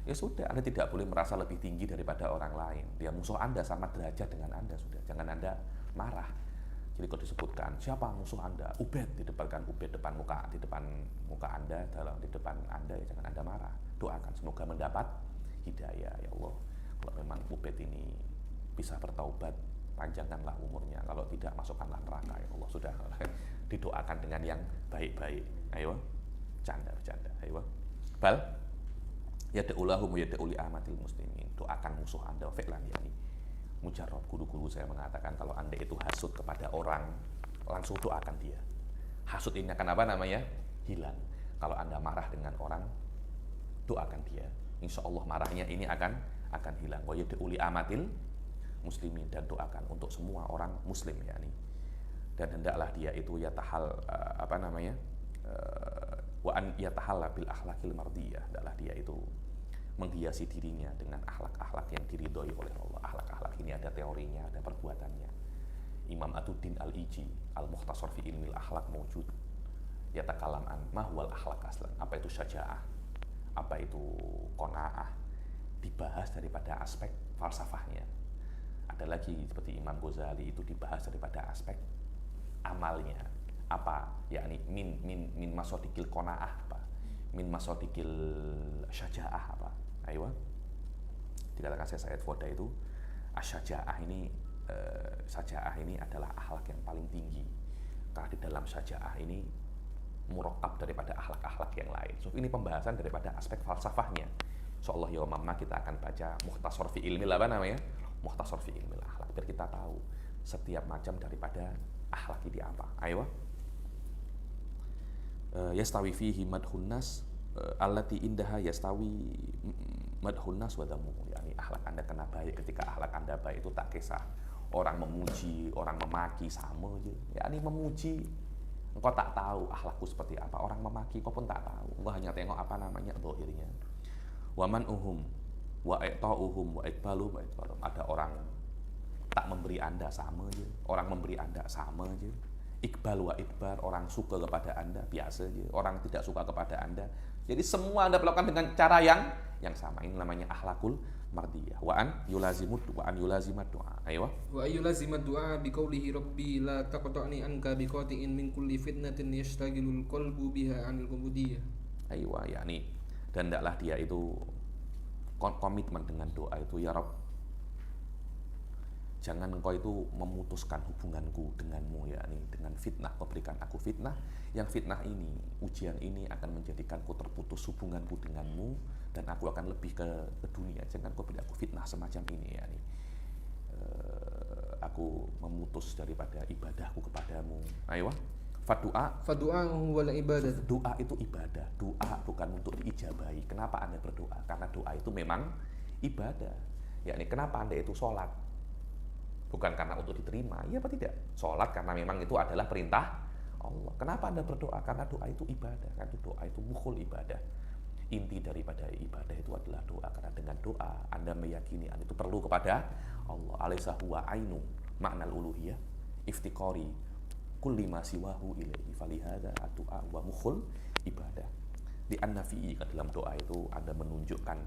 Ya sudah, Anda tidak boleh merasa lebih tinggi daripada orang lain. Dia musuh Anda, sama derajat dengan Anda, sudah. Jangan Anda marah. Jadi kalau disebutkan siapa musuh Anda, Ubed, di depan muka Anda, di depan Anda, ya jangan Anda marah. Doakan semoga mendapat hidayah, ya Allah. Kalau memang Ubed ini bisa bertaubat, panjangkanlah umurnya. Kalau tidak, masukkanlah neraka, ya Allah. Sudah, didoakan dengan yang baik-baik. Ayo, bercanda. Ayo, bal. Yada'ulahum yada'uli ahmadil muslimin. Doakan musuh Anda, fi'lan yakni mujarrab. Guru-guru saya mengatakan kalau Anda itu hasud kepada orang, langsung doakan dia. Hasud ini akan hilang. Kalau Anda marah dengan orang, doakan dia. Insya Allah marahnya ini akan hilang. Wa yada'uli ahmadil muslimin, dan doakan untuk semua orang muslim yakni. Dan hendaklah dia itu wa an yatahalla bil akhlaqil mardiyah, adalah dia itu menghiasi dirinya dengan akhlak-akhlak yang diridhoi oleh Allah. Akhlak-akhlak ini ada teorinya, ada perbuatannya. Imam Aduddin Al-Iji, Al-Mukhtasar fi Ilmil Akhlaq mawjud. yatakalam an mahwal akhlak aslan, apa itu syaja'ah, apa itu qanaah, dibahas daripada aspek falsafahnya. Ada lagi seperti Imam Ghazali itu dibahas daripada aspek amalnya, apa yakni min masodikil qanaah, apa min masodikil syaja'ah, apa ayo dikatakan Syekh Said Foda itu asyajaah ini syaja'ah ini adalah akhlak yang paling tinggi, karena di dalam syaja'ah ini murakkab daripada akhlak-akhlak yang lain. So ini pembahasan daripada aspek falsafahnya. Insyaallah ya Mama kita akan baca mukhtasar fi ilmil apa namanya? Mukhtasar fi ilmil akhlak, biar kita tahu setiap macam daripada akhlak ini apa. Ayo. Yastawi fihi madhun nas allati indaha yastawi madhun nas wa dhamuhu. Yani akhlak Anda kena baik ketika akhlak Anda baik itu tak kisah orang memuji, orang memaki sama aja. Yani memuji engkau tak tahu akhlakku seperti apa, orang memaki kau pun tak tahu, engkau hanya tengok apa namanya zahirnya. Waman uhum wa iqta'uhum wa iqbaluhum wa iqbaluhum. Ada orang tak memberi Anda sama aja, orang memberi Anda sama aja. Iqbal wa iqbar, orang suka kepada Anda biasa aja, orang tidak suka kepada Anda. Jadi semua Anda perlakukan dengan cara yang sama. Ini namanya akhlakul mardiyah. Wa an yulazimad du'a. Ayo. Wa yulazimad du'a biqaulihi rabbi la taqta'ni anka biqati'in min kulli fitnatin yashtagilul qalbu biha 'anil ubudiyah. Ayo, yakni dan hendaklah dia itu komitmen dengan doa itu, ya Rabb, jangan engkau itu memutuskan hubunganku denganmu, yakni dengan fitnah, kau berikan aku fitnah, yang fitnah ini, ujian ini akan menjadikanku terputus hubunganku denganmu dan aku akan lebih ke dunia. Jangan kau beri aku fitnah semacam ini, yakni aku memutus daripada ibadahku kepadamu. Ayo, fadu'a wal ibadah. Doa itu ibadah. Doa bukan untuk diijabahi. Kenapa Anda berdoa? Karena doa itu memang ibadah. Yakni kenapa Anda itu sholat? Bukan karena untuk diterima, iya apa tidak? Sholat karena memang itu adalah perintah Allah. Kenapa Anda berdoa? Karena doa itu ibadah. Karena doa itu mukhul ibadah. Inti daripada ibadah itu adalah doa. Karena dengan doa Anda meyakini Anda itu perlu kepada Allah. Alaysa huwa ainu ma'nal uluhiyah iftiqari kulli ma siwahu ilaihi falihada doa wa mukhul ibadah. Di an-nafi'i dalam doa itu Anda menunjukkan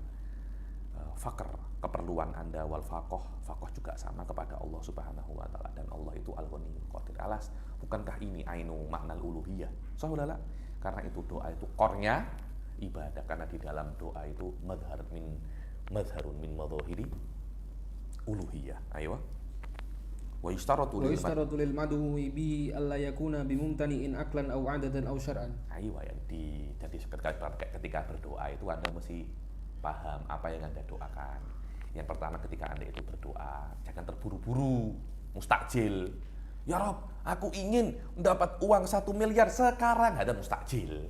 fakr, keperluan Anda, wal faqoh juga sama kepada Allah Subhanahu wa taala, dan Allah itu al-ghaniyyul qadir. Alas, bukankah ini ainu makna uluhiyah? Saudara, karena itu doa itu core-nya ibadah, karena di dalam doa itu madharun min madhahiri uluhiyah. Ayo. Wa yustaratu lil mad'uwi bi alla yakuna bimumtani'in aklan aw 'adadan aw syar'an. Ayo ya, jadi ketika berdoa itu Anda mesti paham apa yang Anda doakan. Yang pertama, ketika Anda itu berdoa, jangan terburu-buru, mustakjil. Ya Rob, aku ingin mendapat uang 1 miliar sekarang. Ada mustakjil.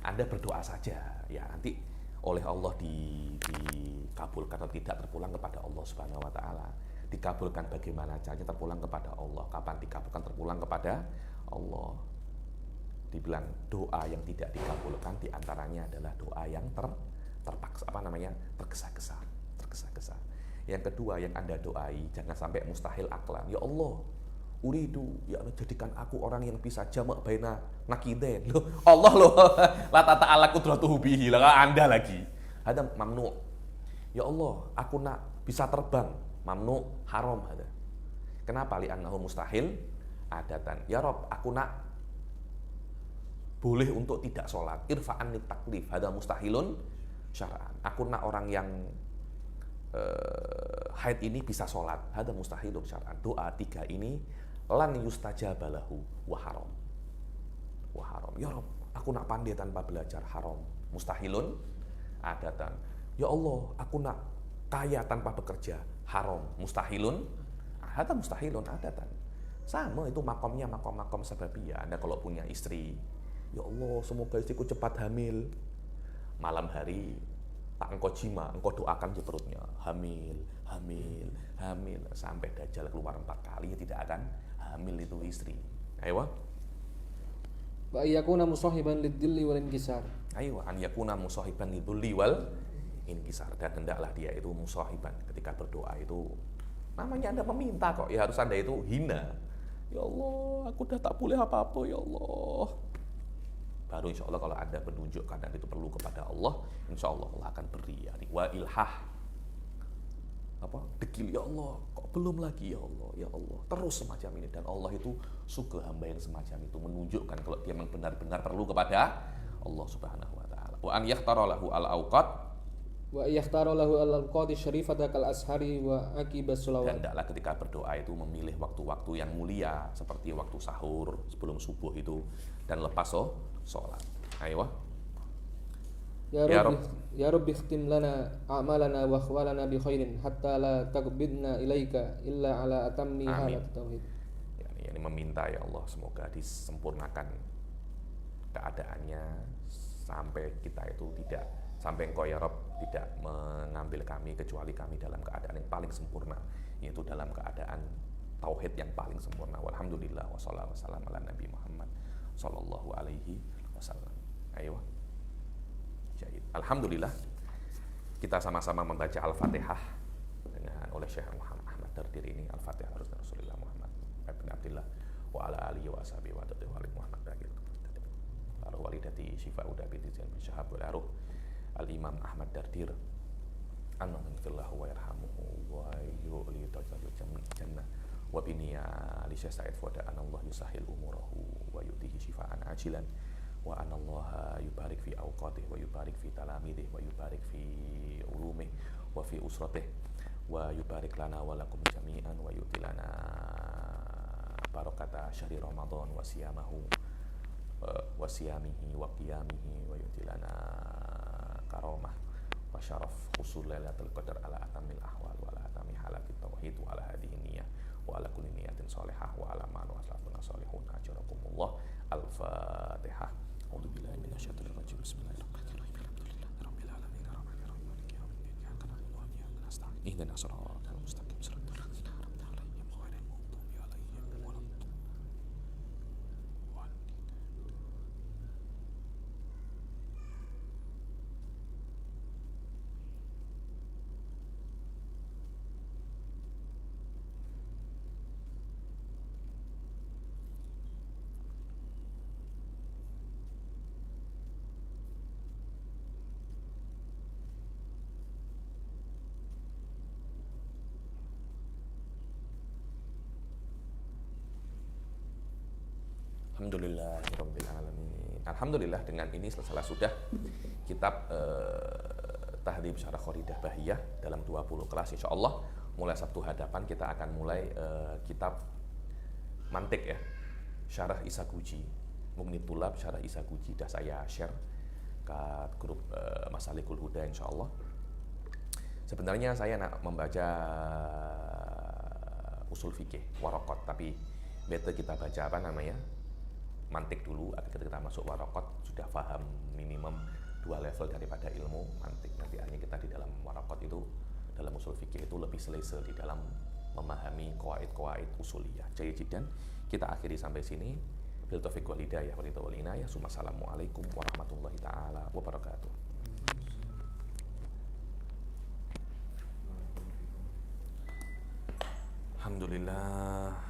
Anda berdoa saja, ya nanti oleh Allah dikabulkan atau tidak terpulang kepada Allah Subhanahu wa taala. Dikabulkan bagaimana caranya, terpulang kepada Allah. Kapan dikabulkan, terpulang kepada Allah. Dibilang doa yang tidak dikabulkan diantaranya adalah doa yang terpaksa, tergesa-gesa. Yang kedua yang Anda doai, jangan sampai mustahil aklan. Ya Allah, uridu, ya Allah, jadikan aku orang yang bisa jamak baina nakidain. Loh, Allah loh, la ta'ala qudratuhu bihi, lah Anda lagi. Ada mamnu. Ya Allah, aku nak bisa terbang, mamnu, haram ada. Kenapa? Li'annahu mustahil adatan. Ya Rob, aku nak boleh untuk tidak sholat, irfa'an taklif, ada mustahilun syar'an. Aku nak orang yang haid ini bisa sholat, ada mustahilun syar'an. Doa 3 ini lan yustajaba lahu wa haram. Ya Rob, aku nak pandai tanpa belajar, haram. Mustahilun adatan. Ya Allah, aku nak kaya tanpa bekerja, haram. Mustahilun adatan. Sama itu makomnya, makom sebabiyah. Anda kalau punya istri, ya Allah, semoga istriku cepat hamil. Malam hari tak engkau jima, engkau doakan di perutnya, hamil sampai dajjal keluar 4 kali, tidak akan hamil itu istri. Ayo. Wa yakuna musahiban lidhilli wal inkisar. Ayo, an yakuna musahiban lidhilli wal inkisar, dan hendaklah dia itu musahiban ketika berdoa itu. Namanya Anda meminta kok, ya harus Anda itu hina. Ya Allah, aku dah tak boleh apa-apa, ya Allah. Baru insya Allah kalau ada penunjuk kadang itu perlu kepada Allah, insya Allah Allah akan beri. Yani, wa ilhah, apa, dekil, ya Allah kok belum lagi, ya Allah, ya Allah, terus semacam ini. Dan Allah itu suka hamba yang semacam itu, menunjukkan kalau dia memang benar-benar perlu kepada Allah Subhanahu wa taala. Wa an yakhtara lahu al-awqat, wa yakhtara lahu al-awqati syarifata kal ashari wa aqibas dan sholawat. hendaklah ketika berdoa itu memilih waktu-waktu yang mulia seperti waktu sahur, sebelum subuh itu, dan lepas sholat. Ayo. Ya Ya Rabbi, Rabb. ya Rabbi khtim lana a'malana wa akhwalana bi khairin hatta la taqbidna ilaika illa ala atammi Amin. halat tauhid. Yani meminta ya Allah semoga disempurnakan keadaannya sampai kita itu tidak, sampai Engkau ya Rabb tidak mengambil kami kecuali kami dalam keadaan yang paling sempurna, yaitu dalam keadaan tauhid yang paling sempurna. Walhamdulillah wassalatu wassalamu ala Nabi Muhammad sallallahu alaihi wasallam. Ayo. Alhamdulillah kita sama-sama membaca Al-Fatihah dengan oleh Syekh Muhammad Ahmad Dardir ini. Al-Fatihah harus Rasulullah Muhammad bin Abdillah wa ala alihi wa ashabihi wa tadi walid Muhammad Bagir arwah walidati Syifa Uda binti Zain bin Syahab wal aruh Al-Imam Ahmad Dardir annahumillahu wa yarhamuhu wa yu'li tajallul jannah wa biniya li Syekh Said Foda anallah yusahil umurahu wa yu'tihi syifaan ajilan wa anallaha yubarik fi awqatih wa yubarik fi talamidih wa yubarik fi ulumih wa fi usratih wa yubarik lana wa lakum jami'an wa yu'ti lana barakata syahri Ramadan wa siyamahu wa siyamihi wa qiyamihi wa yu'ti lana karamah wa syaraf usul lailatul qadar ala atamil ahwal wa ala atami halakit tauhid wa ala hadihi niyah wa ala kulli niyatin salihah wa ala man wa salafuna salihun ajarakumullah. Al-Fatihah. A'udzu billahi minasyaitonir rajim. Bismillahirrahmanirrahim. Alhamdulillahirabbil alamin arrahmanir rahim maliki yaumiddin iyyaka na'budu wa iyyaka nasta'in ihdinas siratal mustaqim siratal ladzina an'amta 'alaihim ghairil maghdubi 'alaihim waladdallin. Alhamdulillahirabbil alamin. Alhamdulillah dengan ini selesai sudah kitab Tahdhib Syarah Qoridah Bahiyah dalam 20 kelas insyaallah. Mulai Sabtu hadapan kita akan mulai kitab mantik ya. Syarah Isaguji. Mughni Tulab Syarah Isaguji dah saya share ke grup Masalikul Huda insyaallah. Sebenarnya saya nak membaca usul fikih waraqat, tapi better kita baca apa namanya? Mantik dulu agar kita masuk waraqat sudah paham minimum 2 level daripada ilmu mantik. Nanti akhirnya kita di dalam waraqat itu, dalam usul fikih itu lebih selesa di dalam memahami qawaid-qawaid usuliyah. Jadi kita akhiri sampai sini. Bil taufiq wal hidayah wal inayah. Assalamualaikum warahmatullahi taala wabarakatuh. Alhamdulillah.